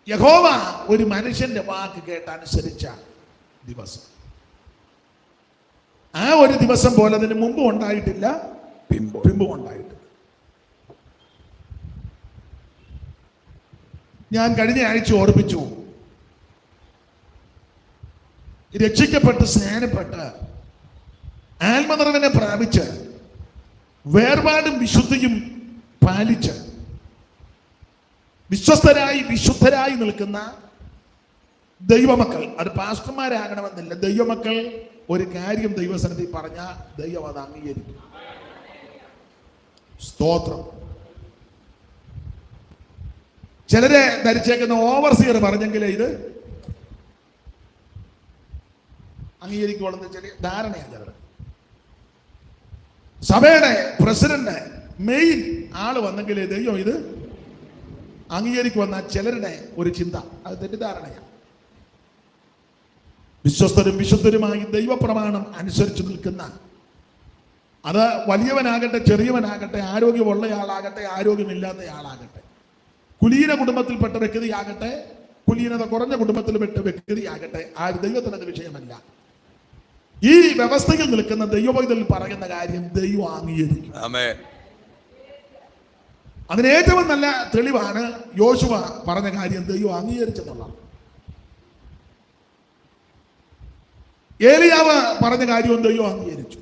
യഹോവ ഒരു മനുഷ്യന്റെ വാക്ക് കേട്ടനുസരിച്ച ദിവസം. ആ ഒരു ദിവസം പോലെ അതിന് മുമ്പും ഉണ്ടായിട്ടില്ല, പിമ്പും ഉണ്ടായിട്ടില്ല. ഞാൻ കഴിഞ്ഞ ആഴ്ച ഓർപ്പിച്ചു, രക്ഷിക്കപ്പെട്ട് സ്നാനപ്പെട്ട് ആത്മനിറവിനെ പ്രാപിച്ച് വേർപാടും വിശുദ്ധിയും പാലിച്ച് വിശുദ്ധരായി നിൽക്കുന്ന ദൈവമക്കൾ, അത് പാസ്റ്റർമാരാകണമെന്നില്ല, ദൈവമക്കൾ ഒരു കാര്യം ദൈവസന്നിധി പറഞ്ഞാൽ ദൈവം അത് അംഗീകരിക്കും. സ്തോത്രം. ചിലരെ ധരിച്ചേക്കുന്ന ഓവർസിയർ പറഞ്ഞെങ്കിലേ ഇത് അംഗീകരിക്കുള്ളൂ ചെറിയ ധാരണയാണ്. ചിലർ സഭയുടെ പ്രസിഡന്റ് മെയിൻ ആള് വന്നെങ്കിലേ ദൈവം ഇത് അംഗീകരിക്കുമെന്ന ചിലരുടെ ഒരു ചിന്ത, അത് തെറ്റിദ്ധാരണയാണ്. വിശ്വസ്തരും വിശുദ്ധരുമായി ദൈവപ്രമാണം അനുസരിച്ച് നിൽക്കുന്ന, അത് വലിയവനാകട്ടെ ചെറിയവനാകട്ടെ, ആരോഗ്യമുള്ളയാളാകട്ടെ ആരോഗ്യമില്ലാത്തയാളാകട്ടെ, കുലീന കുടുംബത്തിൽപ്പെട്ട വ്യക്തിയാകട്ടെ കുലീനത കുറഞ്ഞ കുടുംബത്തിൽപ്പെട്ട വ്യക്തിയാകട്ടെ, ആര് ദൈവത്തിനത് വിഷയമല്ല. ഈ വ്യവസ്ഥയിൽ നിൽക്കുന്ന ദൈവപൈതൽ പറയുന്ന കാര്യം ദൈവം അംഗീകരിക്കും. അതിന് ഏറ്റവും നല്ല തെളിവാണ് യോശുവ പറഞ്ഞ കാര്യം ദൈവം അംഗീകരിച്ചെന്നുള്ളതാണ്. ഏലിയാവ് പറഞ്ഞ കാര്യവും ദൈവം അംഗീകരിച്ചു.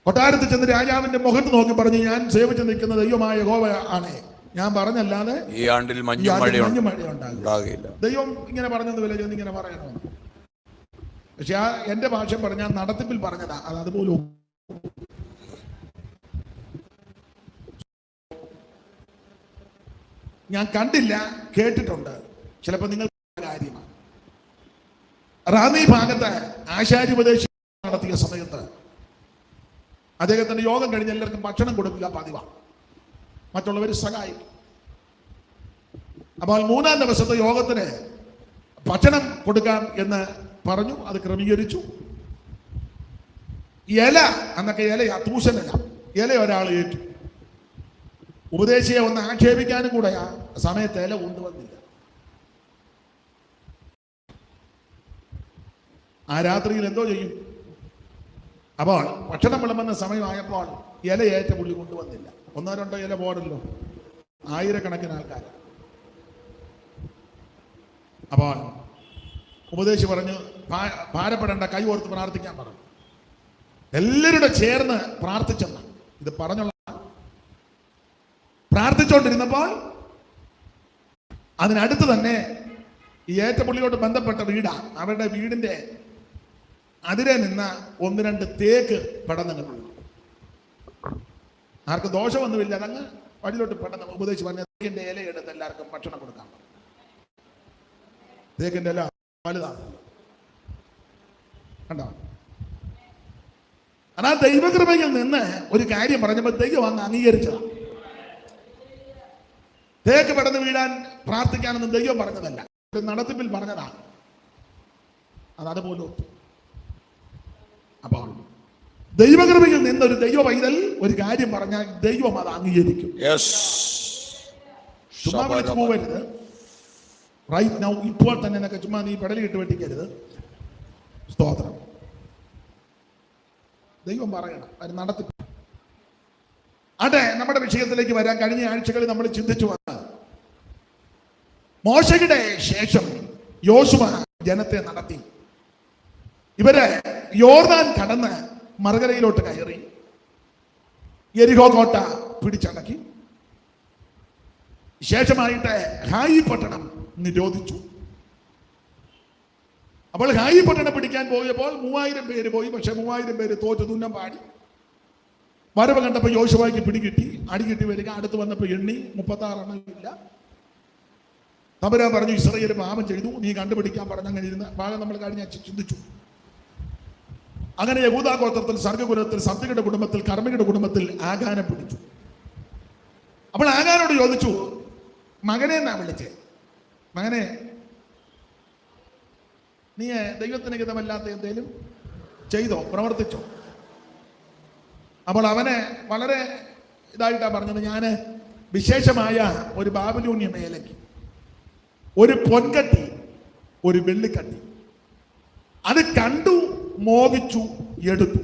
കൊട്ടാരത്തിൽ ചെന്ന് രാജാവിന്റെ മുഖത്ത് നോക്കി പറഞ്ഞു, ഞാൻ സേവിച്ച് നിൽക്കുന്ന ദൈവമായ യഹോവ ആണ്, ഞാൻ പറഞ്ഞല്ലാതെ ഈ ആണ്ടിൽ മഞ്ഞു മഴ ഉണ്ടാകില്ല. ദൈവം ഇങ്ങനെ പറഞ്ഞൊന്നുമില്ല, ഇങ്ങനെ പറയണമെന്ന്. പക്ഷെ ആ എന്റെ ഭാഷ പറഞ്ഞാൽ നടത്തിപ്പിൽ പറഞ്ഞതാ, അത് അതുപോലെ ഞാൻ കണ്ടില്ല, കേട്ടിട്ടുണ്ട്. ചിലപ്പോൾ നിങ്ങൾ കാര്യമാണ്. റാന്നി ഭാഗത്ത് ആശാര്യോപദേശം നടത്തിയ സമയത്ത് അദ്ദേഹത്തിന്റെ യോഗം കഴിഞ്ഞ് എല്ലാവർക്കും ഭക്ഷണം കൊടുക്കുക പതിവാണ്, മറ്റുള്ളവർ സഹായിക്കും. അപ്പോൾ 3-ാം ദിവസത്തെ യോഗത്തിന് ഭക്ഷണം കൊടുക്കാം എന്ന് പറഞ്ഞു. അത് ക്രമീകരിച്ചു. ഇല, അന്നൊക്കെ ഇലയാ, തൂശനല്ല, ഇല ഒരാൾ ഏറ്റു. ഉപദേശിയെ ഒന്ന് ആക്ഷേപിക്കാനും കൂടെ ആ സമയത്ത് ഇല കൊണ്ടുവന്നില്ല. ആ രാത്രിയിൽ എന്തോ ചെയ്യും? അപ്പോൾ ഭക്ഷണം വിളമ്പുന്ന സമയമായപ്പോൾ ഇലയേറ്റ പുള്ളി കൊണ്ടുവന്നില്ല. 1-2 ഇല പോരല്ലോ, ആയിരക്കണക്കിന് ആൾക്കാർ. അപ്പോൾ ഉപദേശി പറഞ്ഞു, ഭാരപ്പെടേണ്ട, കൈ ഓർത്ത് പ്രാർത്ഥിക്കാൻ പറഞ്ഞു. എല്ലാവരുടെ ചേർന്ന് പ്രാർത്ഥിച്ചെന്ന ഇത് പറഞ്ഞുള്ള പ്രാർത്ഥിച്ചുകൊണ്ടിരുന്നപ്പോൾ അതിനടുത്ത് തന്നെ ഈ ഏറ്റപ്പുള്ളിയോട് ബന്ധപ്പെട്ട വീടാ. അവരുടെ വീടിന്റെ അതിരെ നിന്ന 1-2 തേക്ക് പെടന്നങ്ങ് വീണു. ആർക്കും ദോഷമൊന്നുമില്ല, അതങ്ങ് വഴിയിലോട്ട് പെട്ടെന്ന് ഉപദേശിച്ച് പറഞ്ഞ തേക്കിന്റെ ഇല എടുത്ത് എല്ലാവർക്കും ഭക്ഷണം കൊടുക്കാം. തേക്കിന്റെ ഇല വലുതാണ്, കണ്ടോ? ആ ദൈവകൃപയിൽ നിന്ന് ഒരു കാര്യം പറഞ്ഞപ്പോൾ ദൈവം അങ്ങ് അംഗീകരിച്ചതാണ്. തേക്ക് പെടന്ന് വീഴാൻ പ്രാർത്ഥിക്കാനൊന്നും ദൈവം പറഞ്ഞതല്ല, നടത്തിപ്പിൽ പറഞ്ഞതാണ്. അതുപോലെ ഒത്തു. അപ്പോൾ ദൈവകൃപയിൽ നിന്നൊരു ദൈവ പൈതൽ ഒരു കാര്യം പറഞ്ഞാൽ ദൈവം അത് അംഗീകരിക്കും. ചുമ്മാ വിളിച്ചു പോവരുത്. റൈറ്റ് നൗ, ഇപ്പോൾ തന്നെ എന്നൊക്കെ ചുമ്മാ നീ പെടലിട്ട് വെട്ടിക്കരുത്. സ്തോത്രം. ദൈവം പറയണം, അത് നടത്തി. അതെ, നമ്മുടെ വിഷയത്തിലേക്ക് വരാൻ. കഴിഞ്ഞ ആഴ്ചകളിൽ നമ്മൾ ചിന്തിച്ചു വന്ന് മോശയുടെ ശേഷം യോശുവ ജനത്തെ നടത്തി. ഇവരെ യോർദാൻ കടന്ന് മറുകരയിലോട്ട് കയറി യെരിഹോ കോട്ട പിടിച്ചടക്കി. ശേഷമായിട്ട് ഹായി പട്ടണം നിരോധിച്ചു. അപ്പോൾ ഹായി പട്ടണം പിടിക്കാൻ പോയപ്പോൾ 3000 പേര് പോയി. പക്ഷെ 3000 പേര് തോറ്റു തുന്നം പാടി. വരവ് കണ്ടപ്പോൾ യോശുവയ്ക്ക് പിടികിട്ടി, അടികിട്ടി വരിക. അടുത്ത് വന്നപ്പോൾ എണ്ണി 36 എണ്ണം ഇല്ല. തമ്പുരാൻ പറഞ്ഞു, ഇസ്രായേൽ പാപം ചെയ്തു, നീ കണ്ടുപിടിക്കാൻ പറഞ്ഞ. അങ്ങനെ ഇരുന്ന ഭാഗം നമ്മൾ കഴിഞ്ഞ ചിന്തിച്ചു. അങ്ങനെ യഹൂദാ ഗോത്രത്തിൽ, സർഗ്ഗകുലത്തിൽ, സബ്ദിയുടെ കുടുംബത്തിൽ, കർമ്മിയുടെ കുടുംബത്തിൽ ആഗാനെ പിടിച്ചു. അപ്പോൾ ആഗാനോട് ചോദിച്ചു, മകനെ എന്നാ വിളിച്ചേ, മകനെ നീ ദൈവത്തിന് ഹിതമല്ലാത്ത എന്തേലും ചെയ്തോ, പ്രവർത്തിച്ചോ? അപ്പോൾ അവനെ വളരെ ഇതായിട്ടാണ് പറഞ്ഞത്, ഞാൻ വിശേഷമായ ഒരു ബാബിലോന്യ മേലയ്ക്ക് ഒരു പൊൻകട്ടി, ഒരു വെള്ളിക്കട്ടി. അത് കണ്ടു, മോഹിച്ചു, എടുത്തു.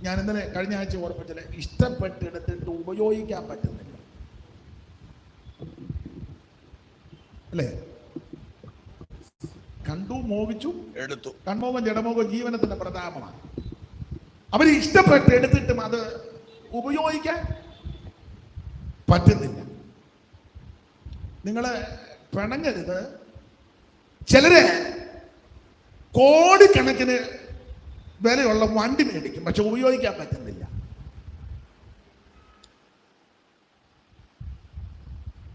ഞാൻ ഇന്നലെ കഴിഞ്ഞ ആഴ്ച ഓർപ്പിച്ചില്ല, ഇഷ്ടപ്പെട്ടെടുത്തിട്ട് ഉപയോഗിക്കാൻ പറ്റുന്നില്ല, അല്ലേ? കണ്ടു, മോഹിച്ചു, എടുത്തു. കൺമോഹം ജഡമോഹം ജീവനത്തിന്റെ പ്രതാപമാണ്. അവർ ഇഷ്ടപ്പെട്ട് എടുത്തിട്ടും അത് ഉപയോഗിക്കാൻ പറ്റുന്നില്ല. നിങ്ങള് പിണങ്ങരുത്. ചിലര് കോടിക്കണക്കിന് വിലയുള്ള വണ്ടി മേടിക്കും, പക്ഷെ ഉപയോഗിക്കാൻ പറ്റുന്നില്ല.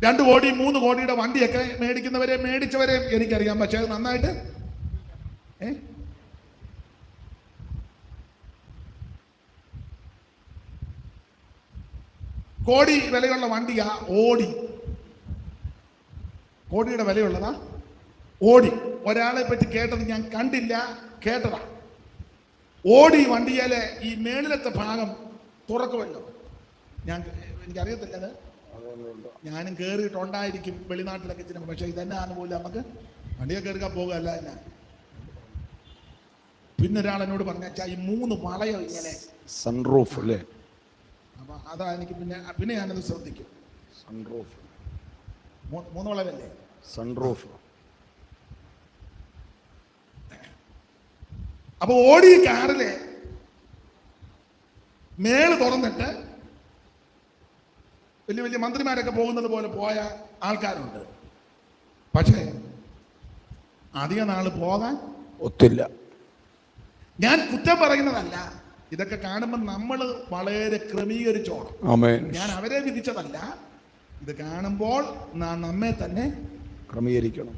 2 കോടി 3 കോടിയുടെ വണ്ടിയൊക്കെ മേടിച്ചവരെ എനിക്കറിയാം. പക്ഷെ അത് നന്നായിട്ട് കോടി വിലയുള്ള വണ്ടിയാ ഓടി. കോടിയുടെ വിലയുള്ളതാ ഓടി. ഒരാളെ പറ്റി കേട്ടത് ഞാൻ കണ്ടില്ല, കേട്ടതാ. ഓടി വണ്ടിയിലെ ഈ മേളിലത്തെ ഭാഗം തുറക്കുമല്ലോ. എനിക്കറിയത്തില്ല, അത് ഞാനും കയറിയിട്ടുണ്ടായിരിക്കും വെളിനാട്ടിലൊക്കെ ചെല്ലുമ്പോൾ. പക്ഷെ ഇതെന്നാന്ന് പോലും നമുക്ക് വണ്ടിയൊക്കെ കയറിക്കാൻ പോകുകയല്ല എന്നാ. പിന്നെ ഒരാൾ എന്നോട് പറഞ്ഞാ ഈ 3 വളയോ ഇങ്ങനെ സൺറൂഫ് അല്ലേ? അപ്പൊ അതാ എനിക്ക് പിന്നെ ഞാനത് ശ്രദ്ധിക്കും. സൺറൂഫ് 3 വളവല്ലേ? സൺറൂഫ്. അപ്പൊ ഓടി കാറില് മേള് തുറന്നിട്ട് വലിയ വലിയ മന്ത്രിമാരൊക്കെ പോകുന്നത് പോലെ പോയ ആൾക്കാരുണ്ട്. പക്ഷേ അധിക നാള് പോകാൻ ഒത്തില്ല. ഞാൻ കുറ്റം പറയുന്നതല്ല, ഇതൊക്കെ കാണുമ്പോൾ നമ്മൾ വളരെ ക്രമീകരിച്ചോണം. ഞാൻ അവരെ വിധിച്ചതല്ല, ഇത് കാണുമ്പോൾ നമ്മെ തന്നെ ക്രമീകരിക്കണം.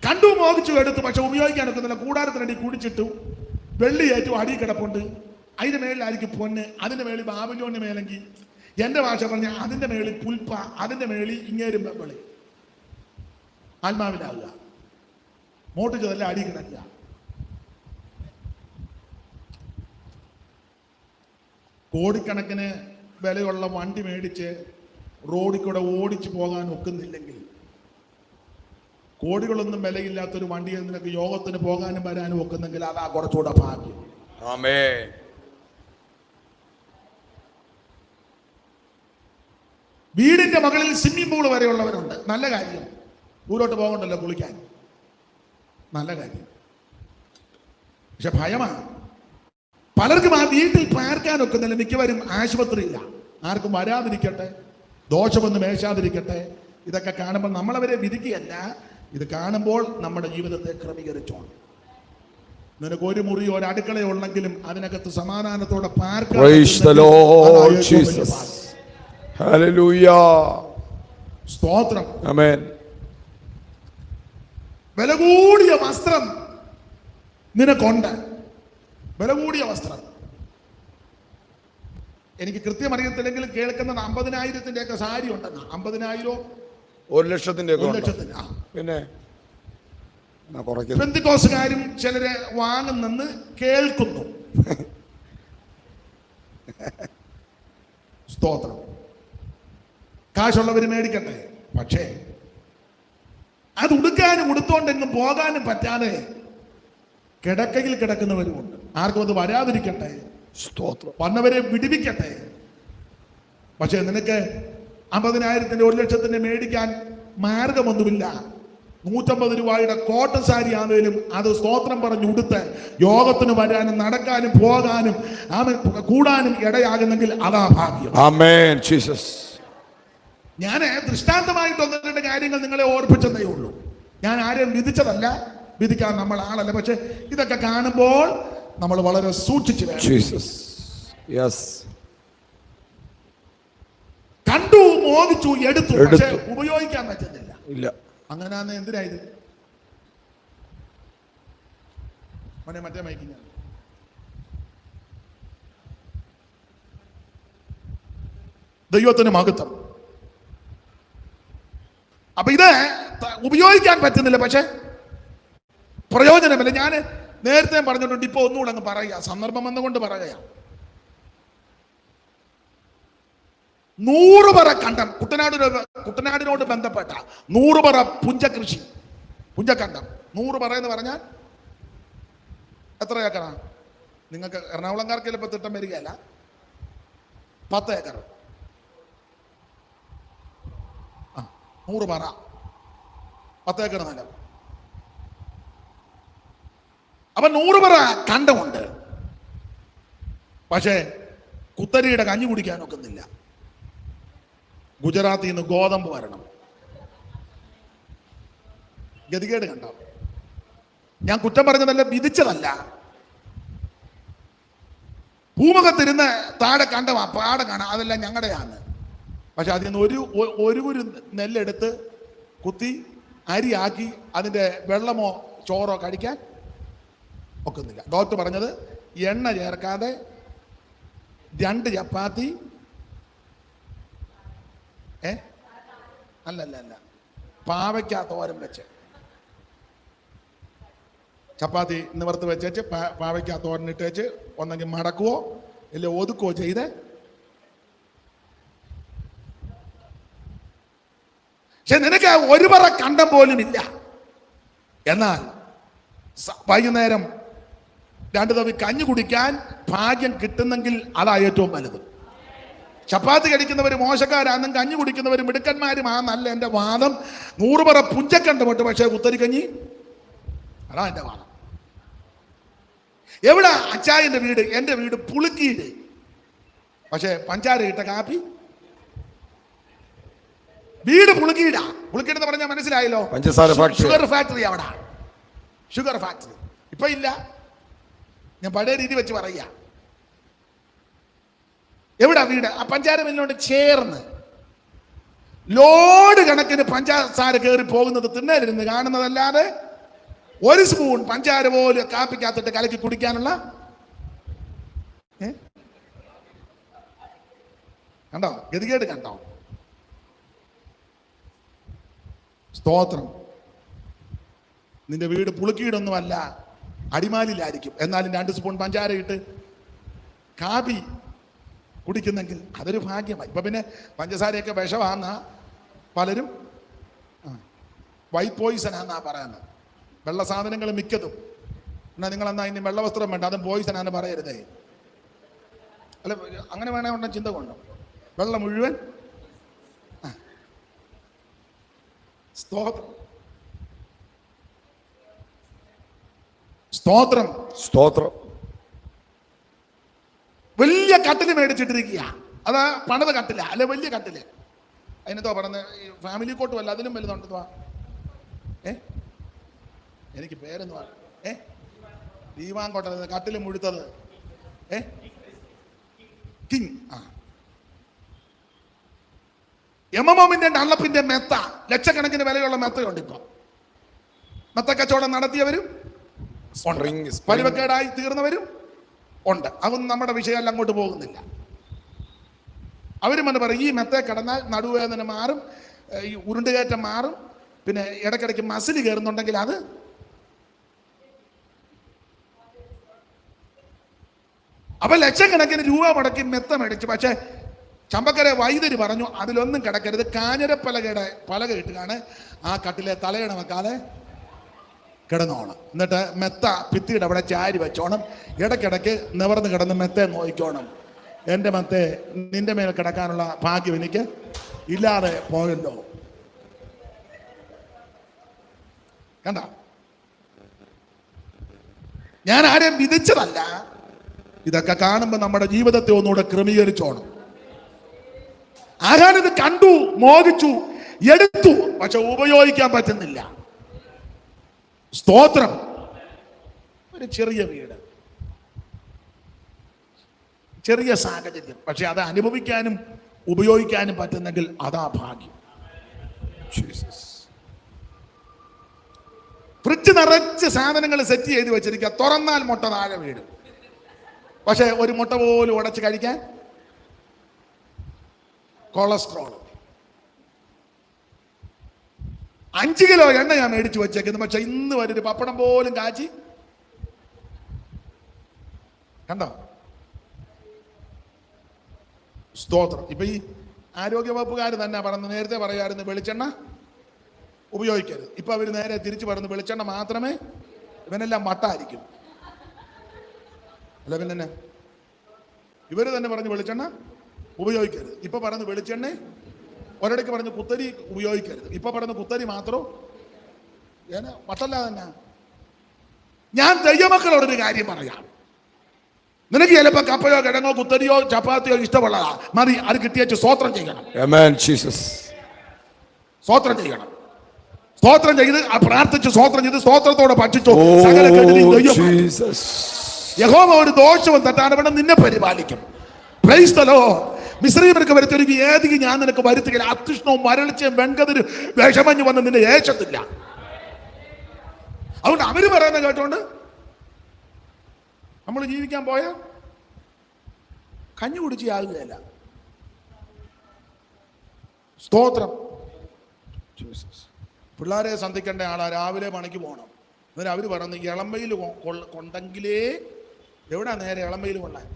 കണ്ടു, മോഹിച്ചു, എടുത്തു, പക്ഷെ ഉപയോഗിക്കാൻ ഒക്കുന്നില്ല. കൂടാരത്തിനടി കുടിച്ചിട്ടു, വെള്ളിയേറ്റു അടി കിടപ്പുണ്ട്. അതിന്റെ മേളിലായിരിക്കും പൊന്ന്, അതിന്റെ മേളിൽ ബാബിലോണിന് മേലെങ്കിൽ, എന്റെ ഭാഷ പറഞ്ഞ അതിന്റെ മേളിൽ പുൽപ്പ, അതിന്റെ മേളിൽ ഇങ്ങേരും വെമ്പളി. ആത്മാവിലാവുക, മോട്ടിച്ചതല്ല അടി കിടക്കുക. കോടിക്കണക്കിന് വിലയുള്ള വണ്ടി മേടിച്ച് റോഡിൽ കൂടെ ഓടിച്ചു പോകാൻ ഒക്കുന്നില്ലെങ്കിൽ, കോടികളൊന്നും വിലയില്ലാത്തൊരു വണ്ടിയിൽ നിനക്ക് യോഗത്തിന് പോകാനും വരാനും ഒക്കുന്നെങ്കിൽ അതാ കുറച്ചുകൂടെ ഭാഗ്യം. ആമേൻ. വീടിന്റെ മകളിൽ സ്വിമ്മിംഗ് പൂൾ വരെയുള്ളവരുണ്ട്. നല്ല കാര്യം, ദൂരോട്ട് പോകണ്ടല്ലോ കുളിക്കാൻ, നല്ല കാര്യം. പക്ഷെ ഭയമാണ്. പലർക്കും ആ വീട്ടിൽ പാർക്കാൻ ഒക്കുന്നില്ല, മിക്കവരും ആശുപത്രിയില്ല. ആർക്കും വരാതിരിക്കട്ടെ, ദോഷമൊന്നും മേശാതിരിക്കട്ടെ. ഇതൊക്കെ കാണുമ്പോൾ നമ്മളവരെ വിധിക്കുകയല്ല, ഇത് കാണുമ്പോൾ നമ്മുടെ ജീവിതത്തെ ക്രമീകരിച്ചോണം. നിനക്ക് ഒരു മുറിയോ ഒരു അടുക്കളയോ ഉണ്ടെങ്കിലും അതിനകത്ത് സമാധാനത്തോടെ പാർക്കാൻ. സ്തോത്രം. ആമേൻ. വില കൂടിയ വസ്ത്രം നിനക്കുണ്ട്, വില കൂടിയ വസ്ത്രം. എനിക്ക് കൃത്യം അറിയത്തില്ലെങ്കിലും കേൾക്കുന്നത് 50,000-ന്റെ സാരി ഉണ്ടെന്ന്. 50,000 1,00,000-ന്റെ പിന്നെ പെന്തിക്കോസുകാരും ചിലരെ വാങ്ങുന്നെന്ന് കേൾക്കുന്നു. സ്തോത്രം. കാശുള്ളവര് മേടിക്കട്ടെ, പക്ഷേ അത് ഉടുക്കാനും ഉടുത്തോണ്ടെങ്കിലും പോകാനും പറ്റാതെ കിടക്കയിൽ കിടക്കുന്നവരുമുണ്ട്. ആർക്കും അത് വരാതിരിക്കട്ടെ, സ്തോത്രം. വന്നവരെ വിടിവിക്കട്ടെ. പക്ഷെ നിനക്ക് 50,000-ന്റെ 1,00,000-ന്റെ മേടിക്കാൻ മാർഗമൊന്നുമില്ല. 150 രൂപയുടെ കോട്ടൺ സാരി ആണെങ്കിലും അത് സ്തോത്രം പറഞ്ഞ് ഉടുത്ത് യോഗത്തിന് വരാനും നടക്കാനും പോകാനും കൂടാനും ഇടയാകുന്നെങ്കിൽ അതാ ഭാഗ്യം. ആമേൻ. ജീസസ്. ഞാൻ ദൃഷ്ടാന്തമായിട്ട് 1-2 കാര്യങ്ങൾ നിങ്ങളെ ഓർപ്പിച്ചതേ ഉള്ളൂ. ഞാൻ ആരെയും വിധിച്ചതല്ല, വിധിക്കാൻ നമ്മൾ ആളല്ല. പക്ഷെ ഇതൊക്കെ കാണുമ്പോൾ നമ്മൾ വളരെ സൂക്ഷിച്ചു വേണം. കണ്ടു, മോഹിച്ചു, എടുത്തു, പക്ഷെ ഉപയോഗിക്കാൻ പറ്റുന്നില്ല. ഇല്ല. അങ്ങനെയാന്ന് എന്തിനാ ഇത്? മറ്റേ മൈക്കിങ് ദൈവത്തിന് മഹത്വം. അപ്പൊ ഇത് ഉപയോഗിക്കാൻ പറ്റുന്നില്ല, പക്ഷെ പ്രയോജനമില്ല. ഞാൻ നേരത്തെ പറഞ്ഞിട്ടുണ്ട്, ഇപ്പൊ ഒന്നുകൂടെ അങ്ങ് പറയുക, സന്ദർഭം വന്നുകൊണ്ട് പറയുക. 100 പറ കണ്ടം. കുട്ടനാടിനോട് ബന്ധപ്പെട്ട 100 പറ പുഞ്ചകൃഷി, പുഞ്ചക്കണ്ടം. 100 പറ എന്ന് പറഞ്ഞാൽ എത്ര ഏക്കറാ? നിങ്ങൾക്ക് എറണാകുളംകാർക്ക് ചിലപ്പോൾ തിട്ടം വരികയല്ല. 10 ഏക്കർ. 100 പറ, 10 ഏക്കർ നിലം. അപ്പൊ 100 പറ കണ്ടമുണ്ട്. പക്ഷേ കുത്തരിയുടെ കഞ്ഞി കുടിക്കാൻ ഒക്കുന്നില്ല. ഗുജറാത്തിൽ നിന്ന് ഗോതമ്പ് വരണം. ഗതികേട് കണ്ടോ? ഞാൻ കുറ്റം പറഞ്ഞതല്ല, വിധിച്ചതല്ല. ഭൂമുഖത്തിരുന്ന് താഴെ കണ്ടവാ പാടം കാണാം, അതെല്ലാം ഞങ്ങളുടെയാണ്. പക്ഷെ അതിൽ നിന്ന് ഒരു നെല്ലെടുത്ത് കുത്തി അരിയാക്കി അതിൻ്റെ വെള്ളമോ ചോറോ കഴിക്കാൻ ഒക്കുന്നില്ല. ഡോക്ടർ പറഞ്ഞത് എണ്ണ ചേർക്കാതെ 2 ചപ്പാത്തി, അല്ല പാവയ്ക്ക തോരൻ വെച്ച്, ചപ്പാത്തി നിവർത്ത് വെച്ചേച്ച് പാവയ്ക്ക തോരനിട്ട് വെച്ച് ഒന്നെങ്കിൽ മടക്കുവോ ഇല്ല ഒതുക്കുവോ ചെയ്ത്. പക്ഷെ നിനക്ക് 1 പറ കണ്ടം പോലും ഇല്ല. എന്നാൽ വൈകുന്നേരം 2 തവി കഞ്ഞി കുടിക്കാൻ ഭാഗ്യം കിട്ടുന്നെങ്കിൽ അതാ ഏറ്റവും വലുത്. ചപ്പാത്തി കഴിക്കുന്നവർ മോശക്കാരാണെന്നും കഞ്ഞി കുടിക്കുന്നവർ മിടുക്കന്മാരുമാണെന്നല്ല എൻ്റെ വാദം. 100 പറ പുഞ്ചക്കണ്ടമുണ്ട്, പക്ഷേ കുത്തരിക്കഞ്ഞി അതാ എൻ്റെ വാദം. എവിടെ അച്ചായൻ്റെ വീട്? എൻ്റെ വീട് പുളുക്കീട്, പക്ഷേ പഞ്ചാര ഇട്ട കാപ്പി. വീട് പുളുക്കീടാ. പുളുക്കീട് എന്ന് പറഞ്ഞാൽ മനസ്സിലായല്ലോ, ഷുഗർ ഫാക്ടറി. അവിടെ ഷുഗർ ഫാക്ടറി ഇപ്പൊ ഇല്ല. ഞാൻ പഴയ രീതി വെച്ച് പറയുക. എവിടാ വീട്? ആ പഞ്ചാര മില്ലിനോട് ചേർന്ന് ലോഡ് കണക്കിന് പഞ്ചസാര കയറി പോകുന്നത് തിന്നലിരുന്ന് കാണുന്നതല്ലാതെ 1 സ്പൂൺ പഞ്ചാര പോലും കാപ്പിക്കകത്തിട്ട് കലക്കി കുടിക്കാനുള്ള കണ്ടോ? ഗതികേട് കണ്ടോ? സ്തോത്രം. നിന്റെ വീട് പുളുക്കീടൊന്നുമല്ല, അടിമാലിലായിരിക്കും. എന്നാലും 2 സ്പൂൺ പഞ്ചാര ഇട്ട് കാപ്പി കുടിക്കുന്നെങ്കിൽ അതൊരു ഭാഗ്യമായി. ഇപ്പൊ പിന്നെ പഞ്ചസാരയൊക്കെ വിഷമാന്നാ പലരും, വൈറ്റ് പോയിസനാന്നാ പറയുന്നത്. വെള്ള സാധനങ്ങൾ മിക്കതും. എന്നാൽ നിങ്ങളെന്നാ ഇനി വെള്ള വസ്ത്രം വേണ്ട, അതും പോയിസനാന്ന് പറയരുതേ. അല്ല, അങ്ങനെ വേണേ ഉണ്ട ചിന്ത കൊണ്ടോ? വെള്ളം മുഴുവൻ. സ്തോത്രം, സ്തോത്രം, സ്തോത്രം. വലിയ കട്ടില് മേടിച്ചിട്ടിരിക്കുക. അതാ പണിത കട്ടില, അല്ലെ വലിയ കട്ടില്. അതിനെന്തോ പറഞ്ഞ ഫാമിലി കോട്ടും അല്ല, അതിലും വലുതുണ്ടെന്നോ. എനിക്ക് പേരെന്തുവാ? ദീവാങ്കോട്ട കട്ടില് മുഴുത്തത് കിങ്. എമ്മമിന്റെ അള്ളപ്പിന്റെ മെത്ത, ലക്ഷക്കണക്കിന് വിലയുള്ള മെത്തയുണ്ട്. ഇപ്പൊ മെത്ത കച്ചവടം നടത്തിയവരും പരിവക്കേടായി തീർന്നവരും ഉണ്ട്. അതൊന്നും നമ്മുടെ വിഷയമല്ല, അങ്ങോട്ട് പോകുന്നില്ല. അവരും എന്ന് പറയും, ഈ മെത്തേ കിടന്നാൽ നടുവേദന മാറും, ഈ ഉരുണ്ടുകയറ്റം മാറും, പിന്നെ ഇടയ്ക്കിടയ്ക്ക് മസിൽ കയറുന്നുണ്ടെങ്കിൽ അത്. അപ്പൊ ലക്ഷക്കണക്കിന് രൂപ മുടക്കി മെത്ത മേടിച്ചു. പക്ഷെ ചമ്പക്കര വൈദ്യര് പറഞ്ഞു അതിലൊന്നും കിടക്കരുത്, കാഞ്ഞിരപ്പലകയുടെ പലക ഇട്ടുകാണ് ആ കട്ടിലെ തലയിട വെക്കാതെ കിടന്നോണം. എന്നിട്ട് മെത്ത ഭിത്തിയുടെ അവിടെ ചാരി വെച്ചോണം. ഇടയ്ക്കിടയ്ക്ക് നിവർന്ന് കിടന്ന് മെത്തെ നോക്കിക്കോണം. എൻ്റെ മെത്തെ നിന്റെ മേൽ കിടക്കാനുള്ള ഭാഗ്യം എനിക്ക് ഇല്ലാതെ പോയല്ലോ. കണ്ട, ഞാൻ ആരെയും വിധിച്ചതല്ല. ഇതൊക്കെ കാണുമ്പോൾ നമ്മുടെ ജീവിതത്തെ ഒന്നുകൂടെ ക്രമീകരിച്ചോണം. ആരാണിത് കണ്ടു, മോഹിച്ചു, എടുത്തു, പക്ഷെ ഉപയോഗിക്കാൻ പറ്റുന്നില്ല. സ്തോത്രം. ഒരു ചെറിയ വീട്, ചെറിയ സാഹചര്യം, പക്ഷെ അത് അനുഭവിക്കാനും ഉപയോഗിക്കാനും പറ്റുന്നെങ്കിൽ അതാ ഭാഗ്യം. ഫ്രിഡ്ജ് നിറച്ച് സാധനങ്ങൾ സെറ്റ് ചെയ്ത് വെച്ചിരിക്കുക, തുറന്നാൽ മുട്ട താഴെ വീഴും. പക്ഷെ ഒരു മുട്ട പോലും ഉടച്ച് കഴിക്കാൻ കൊളസ്ട്രോൾ. 5 കിലോ എണ്ണ ഞാൻ മേടിച്ചു വെച്ചേക്കുന്നു, പക്ഷെ ഇന്ന് വരെ ഒരു പപ്പടം പോലും കാച്ചി. കണ്ടോ? സ്തോത്രം. ഇപ്പൊ ഈ ആരോഗ്യ വകുപ്പുകാർ തന്നെ പറഞ്ഞു, നേരത്തെ പറയാമായിരുന്നു വെളിച്ചെണ്ണ ഉപയോഗിക്കരുത്. ഇപ്പൊ അവർ നേരെ തിരിച്ചു പറഞ്ഞു വെളിച്ചെണ്ണ മാത്രമേ, ഇവനെല്ലാം മട്ടായിരിക്കും. അല്ല പിന്നെ ഇവര് തന്നെ പറഞ്ഞു വെളിച്ചെണ്ണ ഉപയോഗിക്കരുത്. ഇപ്പൊ പറഞ്ഞു വെളിച്ചെണ്ണ, ഒരിടയ്ക്ക് പറഞ്ഞു കുത്തരി ഉപയോഗിക്കരുത്, ഇപ്പൊ പറഞ്ഞു കുത്തരി മാത്രം. മട്ടല്ല തന്നെ. ഞാൻ ദൈവമക്കളോടൊരു കാര്യം പറയാം. നിനക്ക് ചിലപ്പോ കപ്പയോ കിഴങ്ങോ കുത്തരിയോ ചപ്പാത്തിയോ ഇഷ്ടമുള്ളതാ, മതി. അത് കിട്ടിയച്ച് സ്തോത്രം ചെയ്യണം. സ്തോത്രം ചെയ്യണം. സ്തോത്രം ചെയ്ത് പ്രാർത്ഥിച്ച് സ്തോത്രം ചെയ്ത് സ്തോത്രത്തോടെ ഭക്ഷിച്ചു. യഹോവ ഒരു ദോഷവും തട്ടാതെ നിന്നെ പരിപാലിക്കും. Praise the Lord. മിസ്രയീമ്യർക്ക് വരുത്തിയ ഒരു വേദി ഞാൻ നിനക്ക് വരുത്തുകയില്ല. അത്യുഷ്ണവും വരൾച്ചയും വെൺകതിര് വിഷമഞ്ഞു വന്ന് നിന്നെ ഏശത്തില്ല. അതുകൊണ്ട് അവര് പറയുന്നത് കേട്ടോണ്ട് നമ്മൾ ജീവിക്കാൻ പോയ കഞ്ഞി കുടിച്ച് ആകുകയല്ല. സ്തോത്രം. പിള്ളേരെ സന്ധിക്കേണ്ട ആളാ, രാവിലെ പണിക്ക് പോകണം. എന്നിട്ട് അവര് പറഞ്ഞു ഇളമ്പയിൽ കൊണ്ടെങ്കിലേ. എവിടാ നേരെ ഇളമ്പയിൽ കൊള്ളാൻ?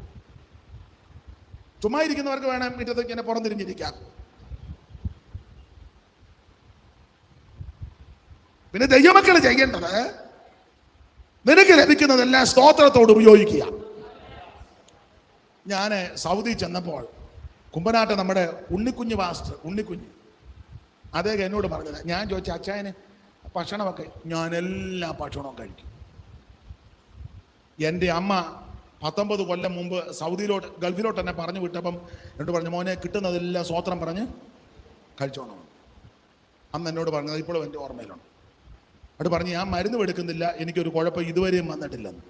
ചുമ്മാ ഇരിക്കുന്നവർക്ക് വേണം മുറ്റത്തേക്ക് ഇങ്ങനെ പുറംതിരിഞ്ഞിരിക്കാം. പിന്നെ ദൈവമക്കൾ ചെയ്യേണ്ടത് നിനക്ക് ലഭിക്കുന്നതെല്ലാം സ്തോത്രത്തോട് ഉപയോഗിക്കുക. ഞാൻ സൗദി ചെന്നപ്പോൾ കുമ്പനാട്ട് നമ്മുടെ ഉണ്ണിക്കുഞ്ഞ് പാസ്റ്റർ, ഉണ്ണിക്കുഞ്ഞ് അദ്ദേഹം എന്നോട് പറഞ്ഞത്, ഞാൻ ചോദിച്ചു അച്ചായന് ഭക്ഷണമൊക്കെ, ഞാൻ എല്ലാ ഭക്ഷണവും കഴിക്കും. എൻ്റെ അമ്മ 19 കൊല്ലം മുമ്പ് സൗദിയിലോട്ട് ഗൾഫിലോട്ട് എന്നെ പറഞ്ഞു വിട്ടപ്പം എന്നോട് പറഞ്ഞു, മോനെ കിട്ടുന്നതെല്ലാം സ്തോത്രം പറഞ്ഞ് കഴിച്ചോണം. അന്ന് എന്നോട് പറഞ്ഞത് ഇപ്പോഴും എൻ്റെ ഓർമ്മയിലുണ്ട്. അവിടെ പറഞ്ഞ് ഞാൻ മരുന്ന് എടുക്കുന്നില്ല, എനിക്കൊരു കുഴപ്പം ഇതുവരെയും വന്നിട്ടില്ലെന്ന്.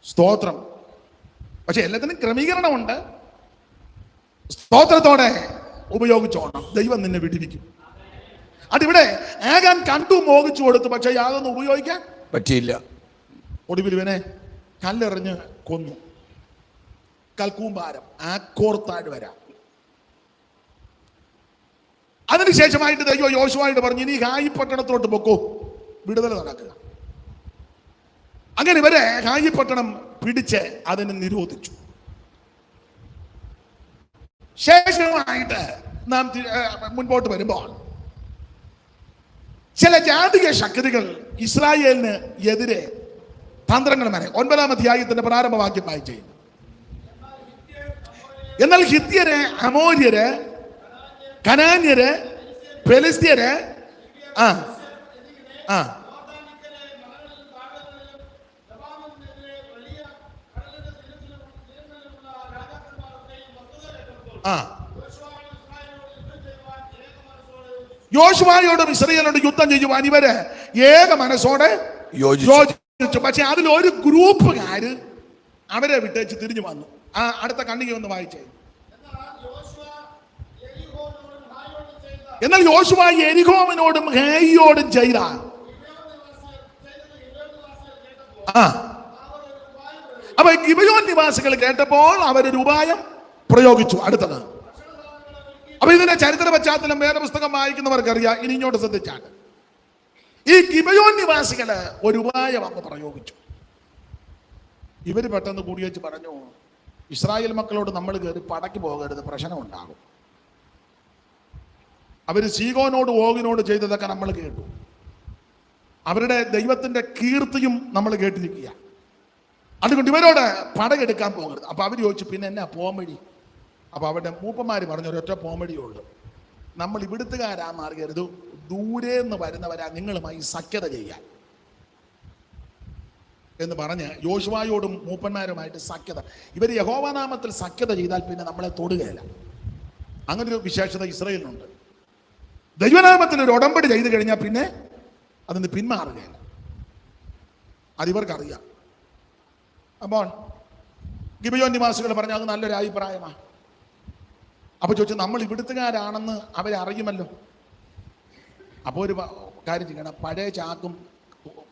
സ്തോത്രം. പക്ഷെ എല്ലാത്തിനും ക്രമീകരണമുണ്ട്. സ്തോത്രത്തോടെ ഉപയോഗിച്ചോണം, ദൈവം നിന്നെ വിടിവിക്കും. അതിവിടെ ആകാൻ കണ്ടു മോഹിച്ചു കൊടുത്തു, പക്ഷെ യാതൊന്നും ഉപയോഗിക്കാൻ പറ്റിയില്ല. ഒടുവിൽ ഇവനെ കല്ലെറിഞ്ഞ് കൊന്നു. കൽക്കൂമ്പാരം, ആക്കോർത്താഴ് വരാം. അതിനുശേഷമായിട്ട് ദൈവം യോശുവായിട്ട് പറഞ്ഞു, ഇനി ഹായി പട്ടണത്തോട്ട് പൊക്കോ, വിടുതൽ നടക്കുക. അങ്ങനെ ഇവരെ ഹായി പട്ടണം പിടിച്ച് അതിനെ നിരോധിച്ചു. ശേഷമായിട്ട് നാം മുൻപോട്ട് വരുമ്പോൾ ചില ജാതിക ശക്തികൾ ഇസ്രായേലിന് എതിരെ തന്ത്രങ്ങൾ വരെ 9-ാം അധ്യായത്തിന്റെ പ്രാരംഭവാക്യം വായിച്ചു. എന്നാൽ ഹിത്യര്, അമോര്യര്, കനാന്യര്, ഫെലിസ്ത്യര്, യോശുവയോടും ഇസ്രായേലിനോട് യുദ്ധം ചെയ്യുവാൻ ഇവര് ഏക മനസ്സോടെ യോജിച്ചു. പക്ഷെ അതിൽ ഒരു ഗ്രൂപ്പുകാര് അവരെ വിട്ടേച്ച് തിരിഞ്ഞു വന്നു. അടുത്ത കണ്ണിക ഒന്ന് വായിച്ചേ. എന്നാൽ യോശുവ യെരിഹോവിനോടും ഹായിയോടും ചെയ്ത അപ്പൊ ഗിബെയോൻ നിവാസികൾ കേട്ടപ്പോൾ അവരൊരു ഉപായം പ്രയോഗിച്ചു. അടുത്തത്, അപ്പൊ ഇതിന്റെ ചരിത്ര പശ്ചാത്തലം വേദപുസ്തകം വായിക്കുന്നവർക്കറിയാം. ഇനി ഇങ്ങോട്ട് ശ്രദ്ധിച്ചാൽ ഈ ഗിബെയോൻ നിവാസികള് ഒരു ഉപായം അങ്ങ് പ്രയോഗിച്ചു. ഇവര് പെട്ടെന്ന് കൂടി വെച്ച് പറഞ്ഞു, ഇസ്രായേൽ മക്കളോട് നമ്മൾ കയറി പടയ്ക്ക് പോകരുത്, പ്രശ്നം ഉണ്ടാകും. അവര് സീഗോനോട് ഓഗിനോട് ചെയ്തതൊക്കെ നമ്മൾ കേട്ടു. അവരുടെ ദൈവത്തിന്റെ കീർത്തിയും നമ്മൾ കേട്ടിരിക്കുക. അതുകൊണ്ട് ഇവരോട് പടയെടുക്കാൻ പോകരുത്. അപ്പൊ അവർ ചോദിച്ചു, പിന്നെ എന്നാ പോംവഴി? അപ്പൊ അവരുടെ മൂപ്പന്മാര് പറഞ്ഞു, ഒരൊറ്റ പോംവഴിയുള്ളൂ, നമ്മൾ ഇവിടുത്തുകാരാ മാർഗരുത്, ദൂരെ നിന്ന് വരുന്നവരാ നിങ്ങളുമായി സഖ്യത ചെയ്യാൻ എന്ന് പറഞ്ഞ് യോശുവയോടും മൂപ്പന്മാരുമായിട്ട് സഖ്യത. ഇവർ യഹോവനാമത്തിൽ സഖ്യത ചെയ്താൽ പിന്നെ നമ്മളെ തൊടുകയില്ല. അങ്ങനൊരു വിശേഷത ഇസ്രായേലിനുണ്ട്. ദൈവനാമത്തിൽ ഒരു ഉടമ്പടി ചെയ്തു കഴിഞ്ഞാൽ പിന്നെ അതിന് പിന്മാറുകയില്ല. അതിവർക്കറിയാം. അപ്പോൾ ഗിബെയോൻ നിവാസികൾ പറഞ്ഞു, അത് നല്ലൊരു അഭിപ്രായമാണ്. അപ്പൊ ചോദിച്ചു, നമ്മൾ ഇവിടുത്തുകാരാണെന്ന് അവരറിയുമല്ലോ. അപ്പോൾ ഒരു കാര്യം ചെയ്യണം, പഴയ ചാക്കും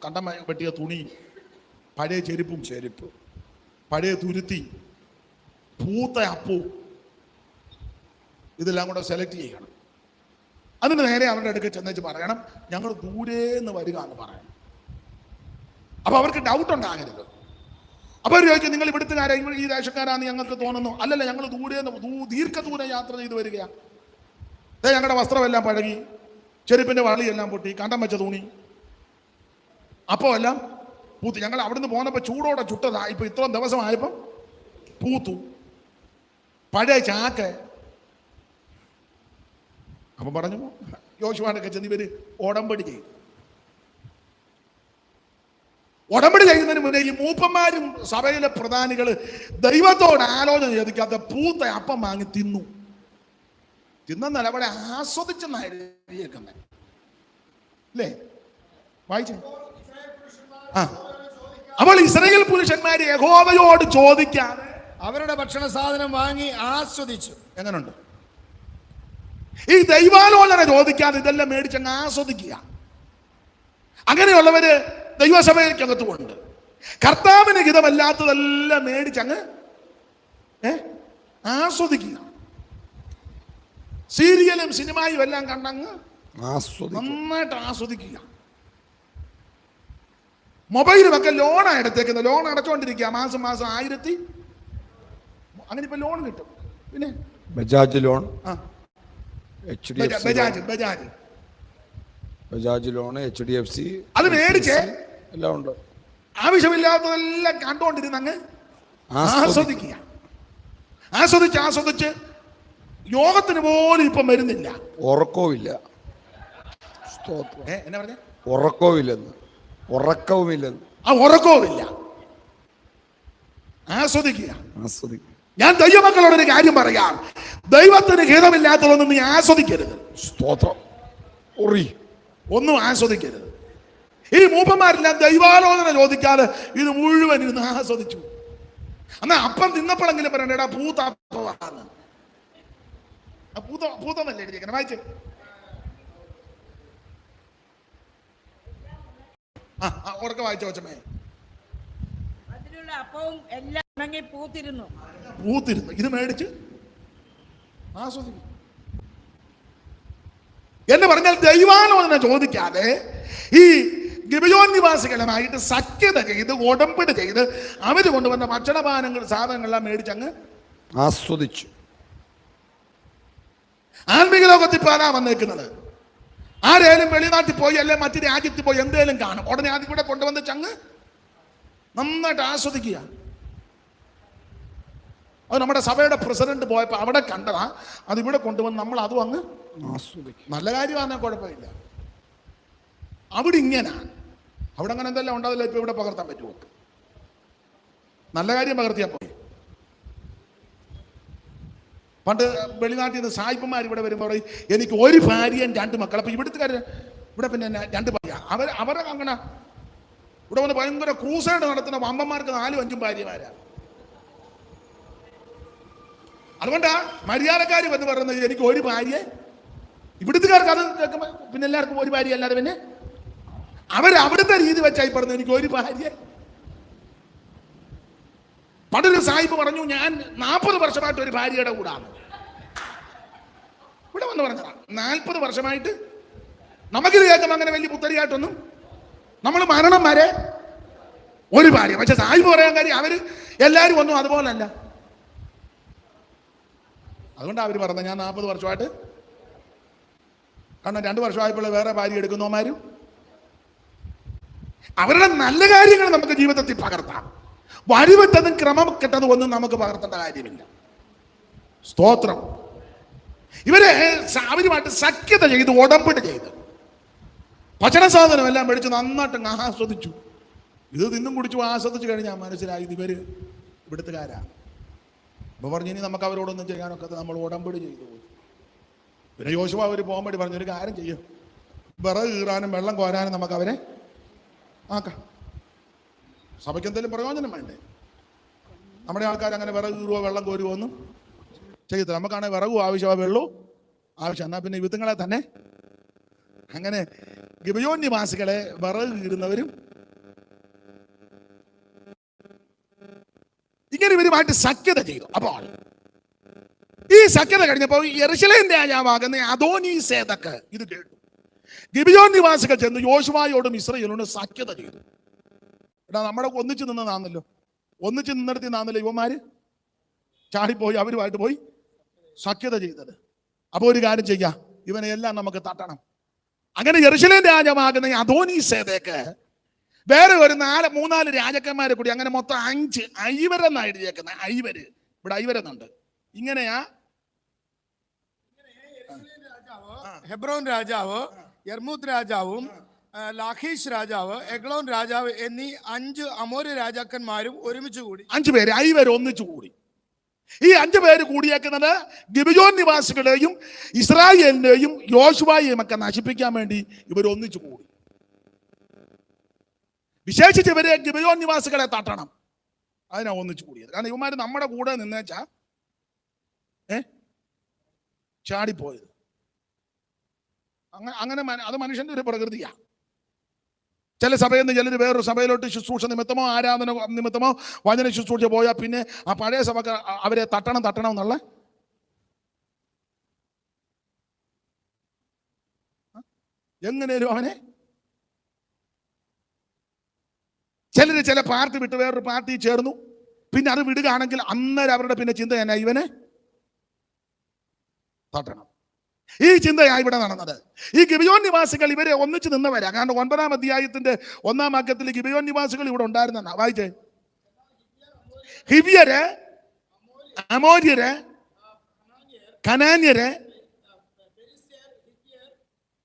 കണ്ടം വെട്ടിയ തുണിയും പഴയ ചെരുപ്പ് പഴയ തുരുത്തി പൂത്ത അപ്പവും ഇതെല്ലാം കൂടെ സെലക്ട് ചെയ്യണം. അതിന് നേരെ അവരുടെ അടുക്കൽ ചെന്നേച്ച് പറയണം, ഞങ്ങൾ ദൂരെ നിന്ന് വരിക എന്ന് പറയണം. അപ്പൊ അവർക്ക് ഡൗട്ട് ഉണ്ടാകരുത്. അപ്പോൾ ചോദിക്കും, നിങ്ങൾ ഇവിടുത്തുകാരാ, ഈ ദേശക്കാരാന്ന് ഞങ്ങൾക്ക് തോന്നുന്നു. അല്ലല്ല, ഞങ്ങൾ ദീർഘദൂരം യാത്ര ചെയ്ത് വരികയാണ്. ഞങ്ങളുടെ വസ്ത്രമെല്ലാം പഴകി, ചെരുപ്പിന്റെ വള്ളിയെല്ലാം പൊട്ടി, കണ്ടം വെച്ച തുണി അപ്പോൾ എല്ലാം പൂത്തു. ഞങ്ങൾ അവിടുന്ന് പോന്നപ്പോൾ ചൂടോടെ ചുട്ടതാ, ഇപ്പൊ ഇത്രയും ദിവസമായപ്പം പൂത്തു, പഴയ ചാക്ക്. അപ്പൊ പറഞ്ഞു, യോശുവാനൊക്കെ ചെന്ന് ഇവര് ഉടമ്പടി ചെയ്തു. ഉടമ്പടി ചെയ്യുന്നതിന് മുന്നേ ഈ മൂപ്പന്മാരും സഭയിലെ പ്രധാനികള് ദൈവത്തോട് ആലോചന ചോദിക്കാത്ത പൂത്ത അപ്പം വാങ്ങി തിന്നു. തിന്നല്ല, അവിടെ ആസ്വദിച്ചെന്നായിരിക്കുന്നത് അല്ലേ? വായിച്ചേ. ആ, അപ്പോൾ ഇസ്രായേൽ പുരുഷന്മാര് യഹോവയോട് ചോദിക്കാതെ അവരുടെ ഭക്ഷണ സാധനം വാങ്ങി ആസ്വദിച്ചു. എങ്ങനുണ്ട്? ഈ ദൈവാലോചന ചോദിക്കാതെ ഇതെല്ലാം മേടിച്ചങ്ങ് ആസ്വദിക്കുക. അങ്ങനെയുള്ളവര് ദൈവസഭയ്ക്കകത്തുമുണ്ട്. കർത്താവിന് ഹിതമല്ലാത്തതെല്ലാം മേടിച്ചങ്ങ് ആസ്വദിക്കുക. സീരിയലും സിനിമയും എല്ലാം കണ്ടങ്ങ് നന്നായിട്ട് ആസ്വദിക്കുക. മൊബൈലുമൊക്കെ ലോണാണ് എടുത്തേക്കുന്നത്. ലോൺ അടച്ചുകൊണ്ടിരിക്കുക, മാസം 1000. അങ്ങനെ ഇപ്പൊ ലോൺ കിട്ടും. പിന്നെ Bajaj loan, Bajaj loan, HDFC, അത് മേടിച്ച് എല്ലാം ഉണ്ട്. ആവശ്യമില്ലാത്തതെല്ലാം കണ്ടുകൊണ്ടിരുന്ന് അങ്ങ് ആസ്വദിക്കുക. ആസ്വദിച്ച് യോഗത്തിന് പോലും ഇപ്പം വരുന്നില്ല, ഉറക്കവുമില്ല. എന്നാ പറഞ്ഞ ഉറക്കവുമില്ലെന്ന്. ആ ഉറക്കവുമില്ല. ആസ്വദിക്കുക. ഞാൻ ദൈവമക്കളോടൊരു കാര്യം പറയാം, ദൈവത്തിന് ഹിതമില്ലാത്തതൊന്നും നീ ആസ്വദിക്കരുത്. സ്തോത്രം. ഒന്നും ആസ്വദിക്കരുത്. ഈ മൂപ്പന്മാരെല്ലാം ദൈവാലോചന ചോദിക്കാതെ ഇത് മുഴുവൻ ഇരുന്ന് ആസ്വദിച്ചു. എന്നാ അപ്പം തിന്നപ്പോഴെങ്കിലും പറയണ്ടേടാ പൂത്തപ്പമാണ്. പൂത്തന്നല്ലേ എഴുതിയേക്കണം, വായിച്ചേ. ഉറക്കെ വായിച്ച കൊച്ചമ്മേ. അപ്പവും എല്ലാം പൂത്തിരുന്നു. ഇത് മേടിച്ച് ആസ്വദിക്കും എന്ന് പറഞ്ഞാൽ ദൈവാലോചന ചോദിക്കാതെ ഈ ഗിബെയോൻ നിവാസികളുമായിട്ട് സഖ്യത ചെയ്ത് ഉടമ്പടി ചെയ്ത് അവര് കൊണ്ടുവന്ന ഭക്ഷണപാനങ്ങൾ സാധനങ്ങളെല്ലാം മേടിച്ചങ്ങ് ആസ്വദിച്ചു. ആത്മീക ലോകത്തിൽ പാലാ വന്നേക്കുന്നത്. ആരേലും വെളിനാട്ടിൽ പോയി അല്ലെ മറ്റു രാജ്യത്തിൽ പോയി എന്തേലും കാണും, ഉടനെ ആദ്യം കൂടെ കൊണ്ടുവന്ന് ചങ്ങ് നന്നായിട്ട് ആസ്വദിക്കുക. അത് നമ്മുടെ സഭയുടെ പ്രസിഡന്റ് പോയപ്പോൾ അവിടെ കണ്ടതാ, അതിവിടെ കൊണ്ടുവന്ന് നമ്മൾ അതും അങ്ങ് ആസ്വദിക്കും. നല്ല കാര്യമാണെന്നേ കുഴപ്പമില്ല. അവിടെ ഇങ്ങനെ അവിടെ അങ്ങനെ എന്തെല്ലാം ഉണ്ടാവില്ല. ഇപ്പൊ ഇവിടെ പകർത്താൻ പറ്റുമോ? നല്ല കാര്യം പകർത്തിയാൽ പോയി. പണ്ട് വെളിനാട്ടിൽ നിന്ന് സായിപ്പന്മാർ ഇവിടെ വരുമ്പോൾ എനിക്ക് ഒരു ഭാര്യയും 2 മക്കൾ. അപ്പൊ ഇവിടുത്തെ ഇവിടെ പിന്നെ 2 ഭാര്യ. അവരെ അങ്ങനെ ഇവിടെ വന്ന് ഭയങ്കര ക്രൂസൈഡ് നടത്തുന്ന വമ്പന്മാർക്ക് 4-5 ഭാര്യമാരാ. അതുകൊണ്ടാ മര്യാദക്കാർ വന്ന് പറയുന്നത് എനിക്ക് ഒരു ഭാര്യ. ഇവിടുത്തുകാർക്ക് അത് കേൾക്കുമ്പോൾ പിന്നെ എല്ലാവർക്കും ഒരു ഭാര്യ അല്ലാതെ പിന്നെ അവരവിടുത്തെ രീതി വെച്ചായി പറഞ്ഞത് എനിക്ക് ഒരു ഭാര്യ. പണ്ടൊരു സാഹിബ് പറഞ്ഞു, ഞാൻ 40 വർഷമായിട്ട് ഒരു ഭാര്യയുടെ കൂടാണ്. ഇവിടെ വന്ന് പറഞ്ഞതാ 40 വർഷമായിട്ട്. നമുക്കിത് കേൾക്കുമ്പോൾ അങ്ങനെ വലിയ പുത്തരിയായിട്ടൊന്നും, നമ്മൾ മരണം വരെ ഒരു ഭാര്യ. പക്ഷെ സാഹിബ് പറയാൻ കാര്യം അവര് എല്ലാവരും ഒന്നും അതുപോലല്ല. അതുകൊണ്ടാണ് അവർ പറഞ്ഞത് ഞാൻ 40 വർഷമായിട്ട്. കാരണം 2 വർഷമായപ്പോൾ വേറെ ഭാര്യ എടുക്കുന്നവന്മാരും. അവരുടെ നല്ല കാര്യങ്ങൾ നമുക്ക് ജീവിതത്തിൽ പകർത്താം. വഴിവിട്ടതും ക്രമം കെട്ടതും ഒന്നും നമുക്ക് പകർത്തേണ്ട കാര്യമില്ല. സ്തോത്രം. അവരുമായിട്ട് സഖ്യത ചെയ്ത് ഉടമ്പടി ചെയ്ത് ഭക്ഷണ സാധനം എല്ലാം മേടിച്ച് നന്നായിട്ട് ആസ്വദിച്ചു. ഇത് തിന്നും കുടിച്ചു ആസ്വദിച്ചു കഴിഞ്ഞാൽ മനസ്സിലായി ഇവര് ഇവിടുത്തുകാരാ. അപ്പൊ പറഞ്ഞു ഇനി നമുക്ക് അവരോടൊന്നും ചെയ്യാനൊക്കെ നമ്മൾ ഉടമ്പടി ചെയ്തു പോയി. പിന്നെ യോശുവ അവർ പോകാൻ വേണ്ടി പറഞ്ഞൊരു കാര്യം ചെയ്യും, വിറക് കീറാനും വെള്ളം കോരാനും നമുക്ക് അവരെ ആക്കാം. സഭയ്ക്ക് എന്തെങ്കിലും പ്രയോജനം വേണ്ടേ? നമ്മുടെ ആൾക്കാർ അങ്ങനെ വിറക് കീറുവോ വെള്ളം കോരുവോ ഒന്നും ചെയ്യത്തില്ല. നമുക്കാണെങ്കിൽ വിറകും ആവശ്യമാണ്, വെള്ളവും ആവശ്യം. എന്നാൽ പിന്നെ യുദ്ധങ്ങളെ തന്നെ അങ്ങനെ ഗിബെയോൻ നിവാസികളെ വിറക് കീറുന്നവരും ഇങ്ങനെ ഇവരുമായിട്ട് സഖ്യത ചെയ്തു. അപ്പോൾ ഈ സഖ്യത കഴിഞ്ഞപ്പോൾ യെരൂശലേം രാജാവാകുന്ന അദോനീസേദക്ക് ഇത് കേട്ടു. ഗിബെയോൻ നിവാസികൾ ചെന്ന് യോശുവയോടും ഇസ്രായേലിനോടും സഖ്യത ചെയ്തു. എടാ നമ്മുടെ ഒന്നിച്ചു നിന്നതാണല്ലോ, ഒന്നിച്ച് നിന്നിടത്ത് നിന്നാന്നല്ലോ ഇവന്മാര് ചാടിപ്പോയി അവരുമായിട്ട് പോയി സഖ്യത ചെയ്തത്. അപ്പൊ ഒരു കാര്യം ചെയ്യാം, ഇവനെ എല്ലാം നമുക്ക് തട്ടണം. അങ്ങനെ യെരൂശലേം രാജാവാകുന്ന അദോനീസേദെക്ക് വേറെ ഒരു 3-4 രാജാക്കന്മാരെ കൂടി, അങ്ങനെ മൊത്തം 5 ഐവരെന്നാണ് എഴുതിയേക്കുന്നത്. ഐവര്, ഇവിടെ ഐവരെന്നുണ്ട്. ഇങ്ങനെയാ ഹെബ്രോൻ രാജാവ്, യർമൂത്ത് രാജാവും, ലാഖീഷ് രാജാവ്, എഗ്ലോൻ രാജാവ് എന്നീ 5 അമോര്യ രാജാക്കന്മാരും ഒരുമിച്ച് കൂടി. 5 പേര് ഐവര് ഒന്നിച്ചു കൂടി. ഈ 5 പേര് കൂടിയേക്കുന്നത് ഗിബെയോൻ നിവാസികളെയും ഇസ്രായേലിനെയും യോശുവയെയും ഒക്കെ നശിപ്പിക്കാൻ വേണ്ടി ഇവർ ഒന്നിച്ചു കൂടി. വിശേഷിച്ച് ഇവരെ ഗിബെയോൻ നിവാസികളെ തട്ടണം, അതിനാ ഒന്നിച്ചു കൂടിയത്. കാരണം ഇവന്മാര് നമ്മുടെ കൂടെ നിന്നേച്ചാ ചാടിപ്പോയത്. അങ്ങനെ അത് മനുഷ്യന്റെ ഒരു പ്രകൃതിയാ. ചില സഭയിൽ നിന്ന് ചിലർ വേറൊരു സഭയിലോട്ട് ശുശ്രൂഷ നിമിത്തമോ ആരാധന നിമിത്തമോ വചന ശുശ്രൂഷ പോയാൽ പിന്നെ ആ പഴയ സഭക്ക് അവരെ തട്ടണം എന്നുള്ള എങ്ങനെയും അവനെ ചില പാർട്ടി വിട്ട് വേറൊരു പാർട്ടി ചേർന്നു, പിന്നെ അത് വിടുകയാണെങ്കിൽ അന്നേരം അവരുടെ പിന്നെ ചിന്ത തന്നെ ഇവനെ തട്ടണം. ഈ ചിന്തയാണ് ഇവിടെ നടന്നത്. ഈ ഗിബെയോൻ നിവാസികൾ ഇവരെ ഒന്നിച്ച് നിന്നവരാ. കാരണം 9-ാം അധ്യായത്തിന്റെ 1-ാം വാക്യത്തിൽ ഗിബെയോൻ നിവാസികൾ ഇവിടെ ഉണ്ടായിരുന്ന വായിച്ചേ. ഹിവ്യര്, അമോര്യര്, കനാന്യര്,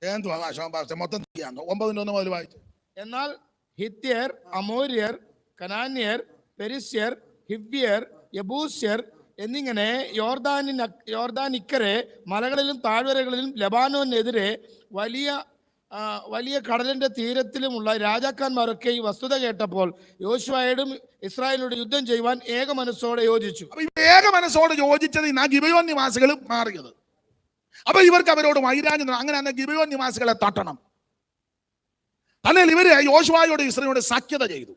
എന്തുവാ മൊത്തം 9-ന്റെ 1 മുതൽ വായിച്ചു. എന്നാൽ ഹിത്യർ, അമോര്യർ, കനാന്യർ, പെരിസ്യർ, ഹിവ്യർ, യബൂസ്യർ എന്നിങ്ങനെ യോർദാനിക്കരെ മലകളിലും താഴ്വരകളിലും ലെബാനോനെതിരെ വലിയ കടലിന്റെ തീരത്തിലുമുള്ള രാജാക്കന്മാരൊക്കെ ഈ വസ്തുത കേട്ടപ്പോൾ യോശുവയോടും ഇസ്രായേലിനോട് യുദ്ധം ചെയ്യുവാൻ ഏക മനസ്സോടെ യോജിച്ചു. ഏക മനസ്സോടെ യോജിച്ചത് ഈ ഗിബെയോൻ നിവാസികൾ മാറിയത്. അപ്പൊ ഇവർക്ക് അവരോട് വൈരാഗ്യം. അങ്ങനെ ഗിബെയോൻ നിവാസികളെ തട്ടണം. അല്ലെങ്കിൽ ഇവര് യോശുവയോട് ഇസ്രായേലിനോട് സഖ്യത ചെയ്തു.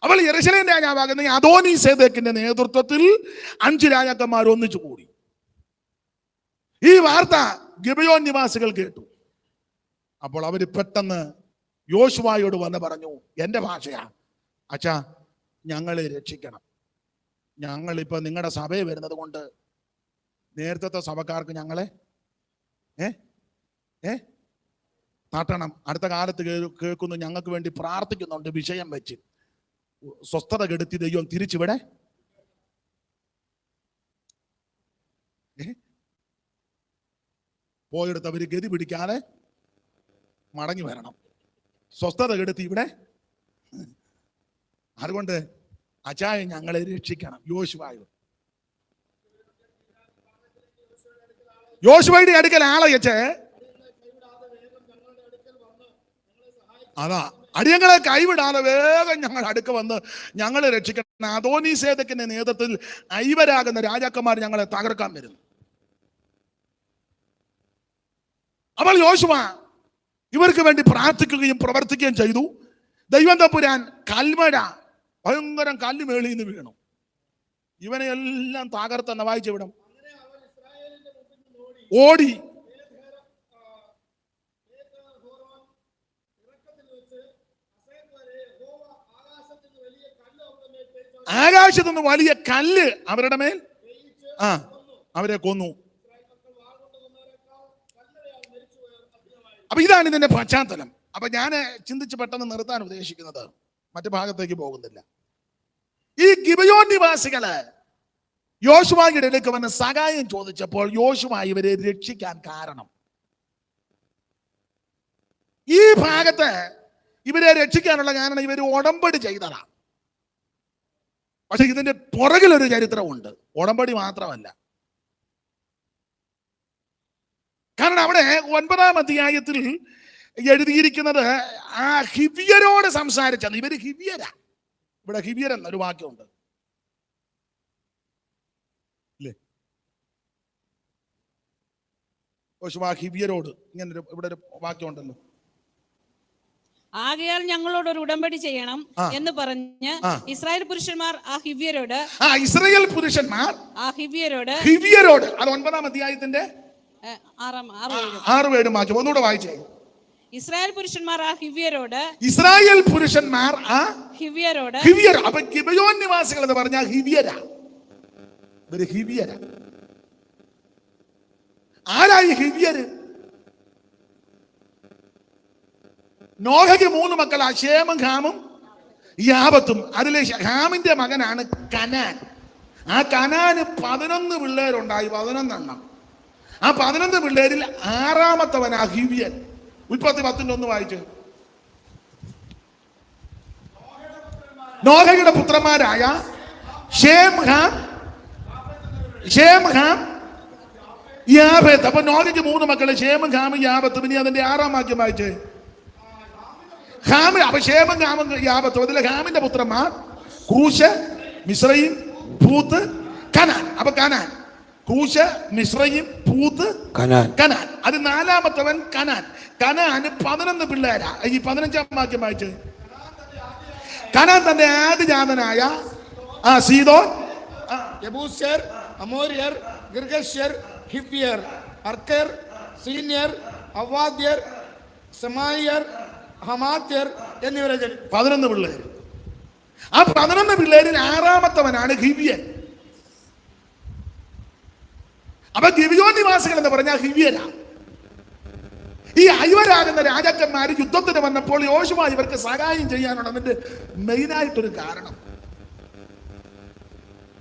അവൾ യെരൂശലേം രാജാവാകുന്ന അദോനീസേദെക്കിന്റെ നേതൃത്വത്തിൽ 5 രാജാക്കന്മാർ ഒന്നിച്ചു കൂടി. ഈ വാർത്ത ഗിബെയോൻ നിവാസികൾ കേട്ടു. അപ്പോൾ അവര് പെട്ടെന്ന് യോശുവയോട് വന്ന് പറഞ്ഞു, എന്റെ ഭാഷയാ, അച്ഛാ ഞങ്ങളെ രക്ഷിക്കണം. ഞങ്ങളിപ്പോ നിങ്ങളുടെ സഭയിൽ വരുന്നത് കൊണ്ട് നേരത്തെ സഭക്കാർക്ക് ഞങ്ങളെ തട്ടണം. അടുത്ത കാലത്ത് കേൾക്കുന്നു, ഞങ്ങൾക്ക് വേണ്ടി പ്രാർത്ഥിക്കുന്നുണ്ട്, വിഷയം വെച്ച് സ്വസ്ഥത കെടുത്തി ദൈവം തിരിച്ചിവിടെ പോയെടുത്ത് അവര് ഗതി പിടിക്കാതെ മടങ്ങി വരണം. സ്വസ്ഥത കെടുത്തി ഇവിടെ. അതുകൊണ്ട് അച്ചായ ഞങ്ങളെ രക്ഷിക്കണം. യോശുവയുടെ അടുക്കൽ ആളെ വെച്ച് അതാ അടിയങ്ങളെ കൈവിടാതെ വേഗം ഞങ്ങൾ അടുക്ക വന്ന് ഞങ്ങളെ രക്ഷിക്കണം. അദോനീസേദെക്കിന്റെ നേതൃത്വത്തിൽ ഐവരാകുന്ന രാജാക്കന്മാർ ഞങ്ങളെ തകർക്കാൻ വരുന്നു. അപ്പോൾ യോശുവ ഇവർക്ക് വേണ്ടി പ്രാർത്ഥിക്കുകയും പ്രവർത്തിക്കുകയും ചെയ്തു. ദൈവം തമ്പുരാൻ കൽമഴ, ഭയങ്കരം കല്ല് മേളിൽ നിന്ന് വീണു. ഇവനെ എല്ലാം തകർത്തെന്ന വായിച്ച വിടും ഓടി. ആകാശത്തു നിന്ന് വലിയ കല്ല് അവരുടെ മേൽ അവരെ കൊന്നു. അപ്പൊ ഇതാണ് ഇതിന്റെ പശ്ചാത്തലം. അപ്പൊ ഞാൻ ചിന്തിച്ച് പെട്ടെന്ന് നിർത്താൻ ഉദ്ദേശിക്കുന്നത്, മറ്റു ഭാഗത്തേക്ക് പോകുന്നില്ല. ഈ ഗിബെയോൻ നിവാസികള് യോശുവയുടെ ഇടയിലേക്ക് വന്ന് സഹായം ചോദിച്ചപ്പോൾ യോശുവ ഇവരെ രക്ഷിക്കാൻ കാരണം, ഈ ഭാഗത്ത് ഇവരെ രക്ഷിക്കാനുള്ള കാരണം ഇവർ ഉടമ്പടി ചെയ്തതാണ്. പക്ഷെ ഇതിന്റെ പുറകിലൊരു ചരിത്രമുണ്ട്, ഉടമ്പടി മാത്രമല്ല. കാരണം അവിടെ 9-ാം അധ്യായത്തിൽ എഴുതിയിരിക്കുന്നത് ആ ഹിവ്യരോട് സംസാരിച്ചത്. ഇവര് ഹിവ്യരാ. ഇവിടെ ഹിവ്യർ എന്നൊരു വാക്യമുണ്ട് അല്ലേ? ഹിവ്യരോട് ഇങ്ങനെ ഇവിടെ ഒരു വാക്യമുണ്ടല്ലോ. ആകയാൽ ഞങ്ങളോട് ഒരു ഉടമ്പടി ചെയ്യണം എന്ന് പറഞ്ഞ് ഇസ്രായേൽ പുരുഷന്മാർ ആ ഹിവ്യരോട് അത് 9-ാം അധ്യായത്തിന്റെ 6-7 വാക്യം ഒന്നുകൂടെ വായിച്ചേ. ഇസ്രായേൽ പുരുഷന്മാർ ആ ഹിവ്യരോട് ഇസ്രായേൽ പുരുഷന്മാർ ആ ഹിവ്യരോട് ഹിവ്യർ. അപ്പൊ ഗിബയോൻ നിവാസികൾ എന്ന് പറഞ്ഞാൽ ഹിവ്യരാ. ഇവര് ഹിവ്യരാ. ആരായി ഹിവ്യര്? നോഹയ്ക്ക് 3 മക്കളാ, ശേമും ഹാമും യാബത്തും. അതിലെ ഹാമിന്റെ മകനാണ് കനാൻ. ആ കനാന് 11 പിള്ളേരുണ്ടായി, 11 എണ്ണം. ആ 11 പിള്ളേരിൽ 6-മത്തവനാ ഹിവ്യൻ. ഉൽപ്പത്തി 10:1 വായിച്ചു. നോഹയുടെ പുത്രന്മാരായ ശേം, ഹാം, യാഫത്ത്. അപ്പൊ നോഹയ്ക്ക് 3 മക്കള്, ശേമും ഹാമും യാബത്തും. ഇനി അതിന്റെ 6-ാം വാക്യം വായിച്ചേ. ഹാമ്. അപ്പൊ ശേമും ഹാമും യാബത്തും. അതിലെ ഹാമിന്റെ പുത്രന്മാർ കൂശ്, മിസ്രയീം, പൂത്ത്, കനാൻ. അപ്പൊ കനാൻ, കൂശ്, മിസ്രയീം, പൂത്ത്, കനാൻ. അത് 4-മത്തവൻ കനാൻ. കനാന് 11 പിള്ളേരാ. ഈ 15-ാം വാക്യം വായിച്ച്. കനാൻ തന്റെ ആദ്യജാതനായ സീദോൻ, യബൂസ്യർ, അമോര്യർ, ഗിർഗശ്യർ, ഹിവ്യർ, അർക്കർ, സീനിയർ, അവ്വാദ്യർ, സെമായിയർ, ഹമാത്യർ എന്നിവരെ ജനിച്ചു. 11 പിള്ളേര്. ആ 11 പിള്ളേരിൽ 6-മത്തവനാണ് ഹിവ്യൻ. അപ്പൊ ഗിബയോൻ നിവാസികൾ എന്ന് പറഞ്ഞാൽ ഹിവ്യരാ. ഈ അയ്വരാകുന്ന രാജാക്കന്മാര് യുദ്ധത്തിന് വന്നപ്പോൾ യോശുവ ഇവർക്ക് സഹായം ചെയ്യാനുള്ളതിന്റെ മെയിനായിട്ടൊരു കാരണം,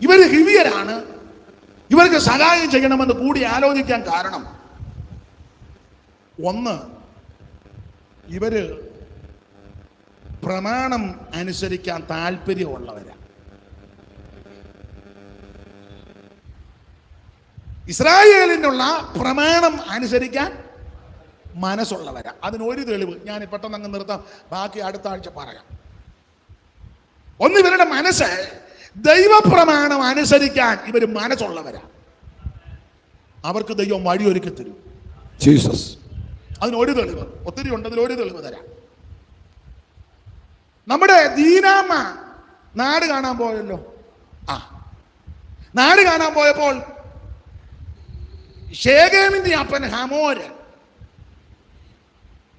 ഇവര് ഹിവ്യരാണ്, ഇവർക്ക് സഹായം ചെയ്യണമെന്ന് കൂടി ആലോചിക്കാൻ കാരണം ഒന്ന്, ഇവര് പ്രമാണം അനുസരിക്കാൻ താല്പര്യമുള്ളവരാ. ഇസ്രായേലിനുള്ള പ്രമാണം അനുസരിക്കാൻ മനസ്സുള്ളവരാ. അതിനൊരു തെളിവ് ഞാൻ പെട്ടെന്ന് അങ്ങ് നിർത്താം, ബാക്കി അടുത്ത ആഴ്ച പറയാം. ഒന്ന്, ഇവരുടെ മനസ്സ് ദൈവപ്രമാണം അനുസരിക്കാൻ ഇവർ മനസ്സുള്ളവരാ. അവർക്ക് ദൈവം വഴിയൊരുക്കി തരും. ജീസസ്. അതിനൊരു തെളിവ്, ഒത്തിരി ഉണ്ട്, അതിലൊരു തെളിവ് തരാം. നമ്മുടെ ദീനാമ്മ നാട് കാണാൻ പോയല്ലോ. നാട് കാണാൻ പോയപ്പോൾ ശേഖേമിന്റെ അപ്പൻ ഹമോര്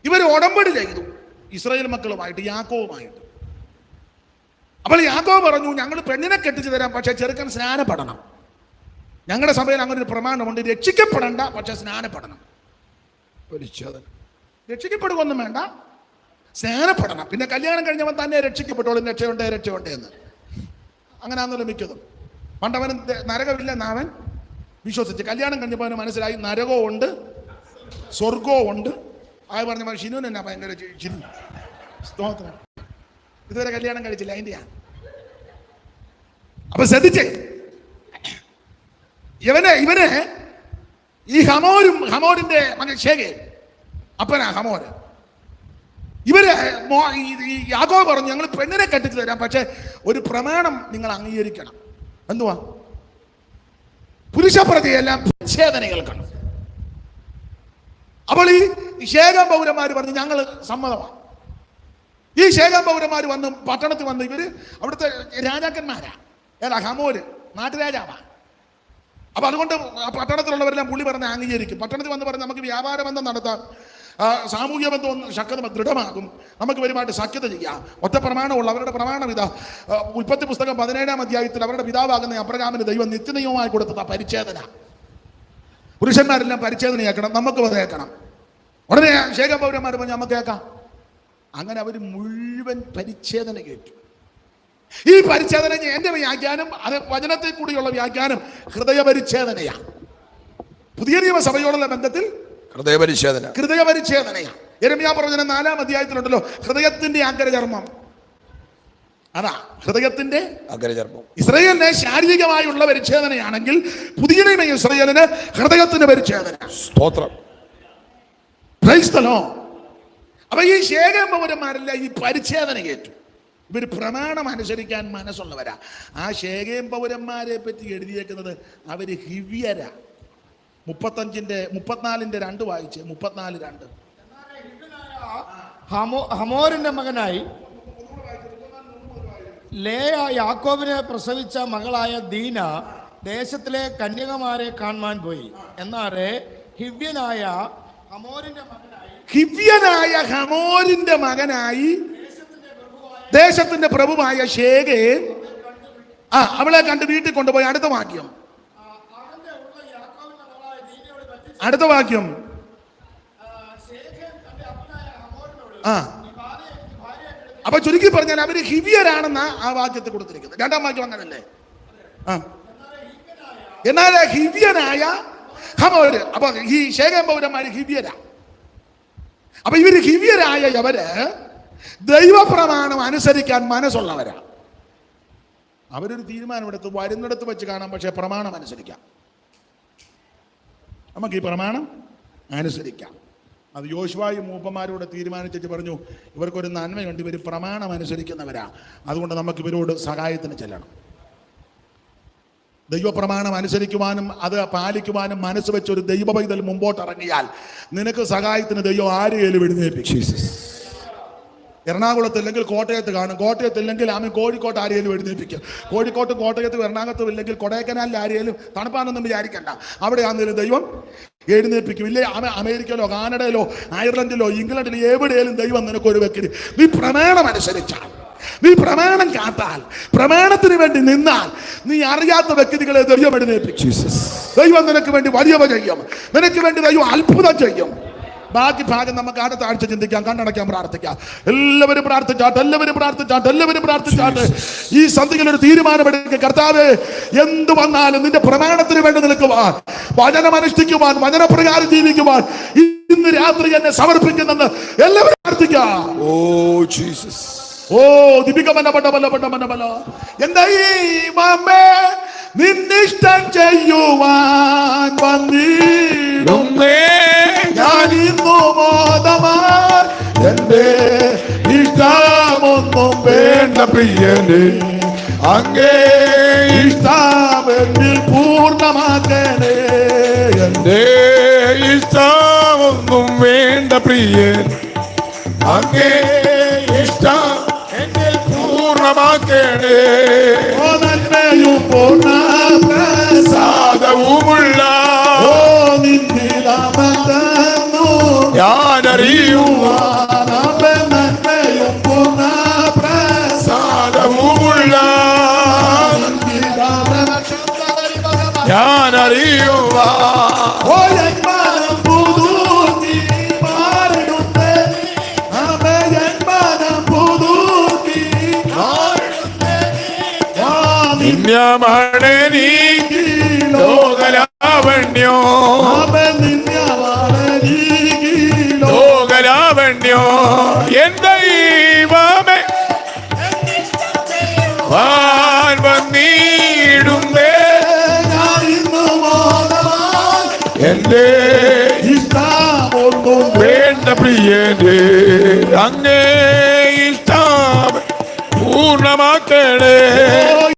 ഇവർ ഉടമ്പടി ചെയ്തു ഇസ്രായേൽ മക്കളുമായിട്ട്, യാക്കോവുമായിട്ട്. അപ്പോൾ യാക്കോവ് പറഞ്ഞു, ഞങ്ങൾ പെണ്ണിനെ കെട്ടിച്ചു തരാം, പക്ഷെ ചെറുക്കൻ സ്നാനപ്പെടണം. ഞങ്ങളുടെ സഭയിൽ അങ്ങനെ ഒരു പ്രമാണമുണ്ട്, രക്ഷിക്കപ്പെടണ്ട, പക്ഷെ സ്നാനപ്പെടണം. രക്ഷിക്കപ്പെടുകയൊന്നും വേണ്ട, സ്നാനപ്പെടണം. പിന്നെ കല്യാണം കഴിഞ്ഞവൻ തന്നെ രക്ഷിക്കപ്പെട്ടോളും, രക്ഷയുണ്ടേ എന്ന്. അങ്ങനെയാണല്ലോ മിക്കതും. പണ്ടവന് നരകമില്ലെന്ന് അവൻ വിശ്വസിച്ച്, കല്യാണം കഴിഞ്ഞപ്പോൾ അവന് മനസ്സിലായി നരകവും ഉണ്ട് സ്വർഗവും ഉണ്ട്. ആ പറഞ്ഞ ഷിനുവിന് എന്നാ ഭയങ്കര ചിരി. സ്തോത്രം. ഇതുവരെ കല്യാണം കഴിച്ചില്ല, അതിൻ്റെയാ. അപ്പൊ ശ്രദ്ധിച്ചേ, ഇവന് ഈ ഹമോരിന്റെ മകൻ ശേഖേ അപ്പനാ ഹമോര്. ഇവര് യാക്കോബ് പറഞ്ഞു, ഞങ്ങൾ പെണ്ണിനെ കെട്ടിച്ചു തരാം, പക്ഷെ ഒരു പ്രമാണം നിങ്ങൾ അംഗീകരിക്കണം. എന്തുവാ? പുരുഷപ്രതിയെല്ലാം ഛേദന കേൾക്കണം. അപ്പോൾ ഈ ശേഖം പൗരന്മാർ പറഞ്ഞു, ഞങ്ങൾ സമ്മതമാണ്. ഈ ശേഖം പൗരന്മാർ വന്ന് പട്ടണത്തിൽ വന്ന്, ഇവര് അവിടുത്തെ രാജാക്കന്മാരാ. ഏതാ? ഹമോര് നാട്ടുരാജാവാ. അപ്പൊ അതുകൊണ്ട് പട്ടണത്തിലുള്ളവരെല്ലാം പുള്ളി പറഞ്ഞ് അംഗീകരിക്കും. പട്ടണത്തിൽ വന്ന് പറഞ്ഞ് നമുക്ക് വ്യാപാര ബന്ധം നടത്താം, സാമൂഹ്യ ബന്ധം ശക്തം ദൃഢമാകും, നമുക്ക് വരുമായിട്ട് സഖ്യത ചെയ്യാം. ഒറ്റ പ്രമാണമുള്ള അവരുടെ പ്രമാണം ഇതാ. ഉൽപ്പത്തി പുസ്തകം 17-ാം അധ്യായത്തിൽ അവരുടെ പിതാവാകുന്ന അബ്രഹാമിന് ദൈവം നിത്യനിയമമായി കൊടുത്തത് പരിച്ഛേദന. പുരുഷന്മാരെല്ലാം പരിച്ഛേദനയാക്കണം, നമുക്ക് വതേക്കണം. ഉടനെ ശേഖം പൗരന്മാർ പറഞ്ഞ് നമുക്ക് കേൾക്കാം. അങ്ങനെ അവർ മുഴുവൻ പരിച്ഛേദന കേട്ടു. ഈ പരിച്ഛേദന എന്റെ വ്യാഖ്യാനം, അത് വചനത്തിൽ കൂടിയുള്ള വ്യാഖ്യാനം ഹൃദയപരിച്ഛേദനയാണ്. പുതിയ നിയമസഭയോടുള്ള ബന്ധത്തിൽ ഹൃദയപരിച്ഛേദനയാണ്. യെരമ്യാ പ്രവചനം 4-ാം അധ്യായത്തിലുണ്ടല്ലോ, ഹൃദയത്തിന്റെ അഗ്രചർമ്മം. അതാ ഹൃദയത്തിന്റെ അഗ്രചർമ്മം. ഇസ്രായേലിന് ശാരീരികമായുള്ള പരിച്ഛേദനയാണെങ്കിൽ പുതിയ നിയമ ഇസ്രായേലിന് ഹൃദയത്തിന്റെ പരിച്ഛേദന. സ്തോത്രം. Praise the Lord. അപ്പൊ ഈ ശേഖം പൗരന്മാരെല്ലാം ഈ പരിച്ഛേദന കേട്ടു. ഇവർ പ്രമാണം അനുസരിക്കാൻ മനസ്സുള്ളവരാ. ആ ശേഖം പൗരന്മാരെ പറ്റി എഴുതിയേക്കുന്നത് അവര് ഹിവ്യരാ. 34-2 വായിച്ച്. 34:2. ഹമോരിന്റെ മകനായി ലേയ യാക്കോബിനെ പ്രസവിച്ച മകളായ ദീന ദേശത്തിലെ കന്യകമാരെ കാണുവാൻ പോയി. എന്നാറെ ഹിവ്യനായ ഹമോരിന്റെ മകനായി ഹിവ്യനായ ഹമോരിന്റെ മകനായി ദേശത്തിന്റെ പ്രഭുവായ ശേഖേം അവളെ കണ്ട് വീട്ടിൽ കൊണ്ടുപോയി. അടുത്ത വാക്യം, അവന്റെ ഉള്ള യാക്കോബിന്റെ മകളായ ദീനയോട് പറ്റിച്ച് അടുത്ത വാക്യം. ശേഖേം തന്റെ അപ്പനായ ഹമോരിനോട് ആ ഈ ഭാര്യയെ കെടുത്തി അപ്പൊ ചുരുക്കി പറഞ്ഞാൽ അവര് ഹിവ്യരാണെന്ന ആ വാക്യത്തിൽ കൊടുത്തിരിക്കുന്നത്. രണ്ടാം വാക്യം അങ്ങനല്ലേ? എന്നാൽ ഹിവ്യനായ ഹമോര്, അപ്പൊ ഈ ശേഖേം പൗരന്മാര് ഹിവ്യരാ. അപ്പൊ ഇവര് ഹിവ്യരായ അവര് ദൈവപ്രമാണം അനുസരിക്കാൻ മനസ്സുള്ളവരാ. അവരൊരു തീരുമാനമെടുത്ത് വരുന്നിടത്ത് വെച്ച് കാണാം, പക്ഷെ പ്രമാണം അനുസരിക്കാം. നമുക്ക് ഈ പ്രമാണം അനുസരിക്കാം. അത് യോശുവായും മൂപ്പന്മാരോട് തീരുമാനിച്ചിട്ട് പറഞ്ഞു, ഇവർക്കൊരു നന്മയുണ്ട്, ഇവർ പ്രമാണം അനുസരിക്കുന്നവരാ, അതുകൊണ്ട് നമുക്ക് ഇവരോട് സഹായത്തിന് ചെല്ലണം. ദൈവപ്രമാണം അനുസരിക്കുവാനും അത് പാലിക്കുവാനും മനസ്സ് വെച്ചൊരു ദൈവ പൈതൽ മുമ്പോട്ട് ഇറങ്ങിയാൽ നിനക്ക് സഹായത്തിന് ദൈവം ആരെയും എഴുന്നേൽപ്പിക്കും. എറണാകുളത്ത് ഇല്ലെങ്കിൽ കോട്ടയത്ത് കാണും, കോട്ടയത്ത് ഇല്ലെങ്കിൽ ആമൻ കോഴിക്കോട്ട് ആരെയും എഴുന്നേൽപ്പിക്കും, കോഴിക്കോട്ടും കോട്ടയത്തും എറണാകുളത്തും ഇല്ലെങ്കിൽ കൊടൈക്കനാലിൽ ആരെയും, തണുപ്പാണെന്നും വിചാരിക്കണ്ട, അവിടെ ആണെങ്കിലും ദൈവം എഴുന്നേൽപ്പിക്കും. ഇല്ലേ അമേരിക്കയിലോ കാനഡയിലോ അയർലൻഡിലോ ഇംഗ്ലണ്ടിലോ എവിടെയും ദൈവം നിനക്കൊരു വ്യക്തി. നീ പ്രമാണം അനുസരിച്ചാൽ, നീ പ്രമാണം കാത്താൽ, പ്രമാണത്തിന് വേണ്ടി നിന്നാൽ, നീ അറിയാത്ത വ്യക്തികളെ ദൈവം എഴുന്നേൽപ്പിക്കും. ദൈവം നിനക്ക് വേണ്ടി വലിയവ ചെയ്യും, നിനക്ക് വേണ്ടി ദൈവം അത്ഭുതം ചെയ്യും. ബാക്കി ഭാഗം നമുക്ക് അടുത്ത ആഴ്ച ചിന്തിക്കാം. കണ്ണടയ്ക്കാൻ പ്രാർത്ഥിക്കാം. എല്ലാവരും പ്രാർത്ഥിച്ചാട്ട്, എല്ലാവരും പ്രാർത്ഥിച്ചാട്ട്, എല്ലാവരും പ്രാർത്ഥിച്ചാട്ട് ഈ സന്ധിയിൽ ഒരു തീരുമാനമെടുക്കുക. കർത്താവേ, എന്ത് വന്നാലും നിന്റെ പ്രമാണത്തിന് വേണ്ടി നിൽക്കുവാൻ, വചനം അനുഷ്ഠിക്കുവാൻ, വചനപ്രകാരം ജീവിക്കുവാൻ ഇന്ന് രാത്രി എന്നെ സമർപ്പിക്കുന്നെന്ന് എല്ലാവരും പ്രാർത്ഥിക്കാം. ഓ ജീസസ്, ഓ ദിപികമനപടബലപടമനബല ദൈവമേ, നിന്നിഷ്ടം ചെയ്യുവാൻ വന്നിടുന്നേ ഞാനിന്നു മോദമായി. എന്റെ ഇഷ്ടമൊന്നും വേണ്ട പ്രിയനെ, അങ്ങേ ഇഷ്ടമെന്നിൽ പൂർണ്ണമാക്കണേ. എന്റെ ഇഷ്ടമൊന്നും വേണ്ട പ്രിയൻ, അങ്ങേ ഇഷ്ടം എന്നിൽ പൂർണ്ണമാക്കണേ. ഓ നന്മയും പൂർണ്ണ പ്രസാദവുമുള്ള ഓ നിന്നിലാമതന്നു ഞാനറിയുവാൻ, നന്മയും പൂർണ്ണ പ്രസാദവുമുള്ള ഞാനറിയുവാൻ. ഓ ജന്മനം പുതുക്കി മാറിടുന്നേ, ജന്മനം പുതുക്കി നിന്യമണ നീക്കി ലോകലാവണ്യോ, ലോകലാവണ്യോ എൻ ദൈവമേ വാൻ വന്നിടുന്നേ. എന്റെ ഇഷ്ടമൊന്നും വേണ്ട പ്രിയന്റെ, അങ്ങേ ഇഷ്ടം പൂർണ്ണമാക്കണേ.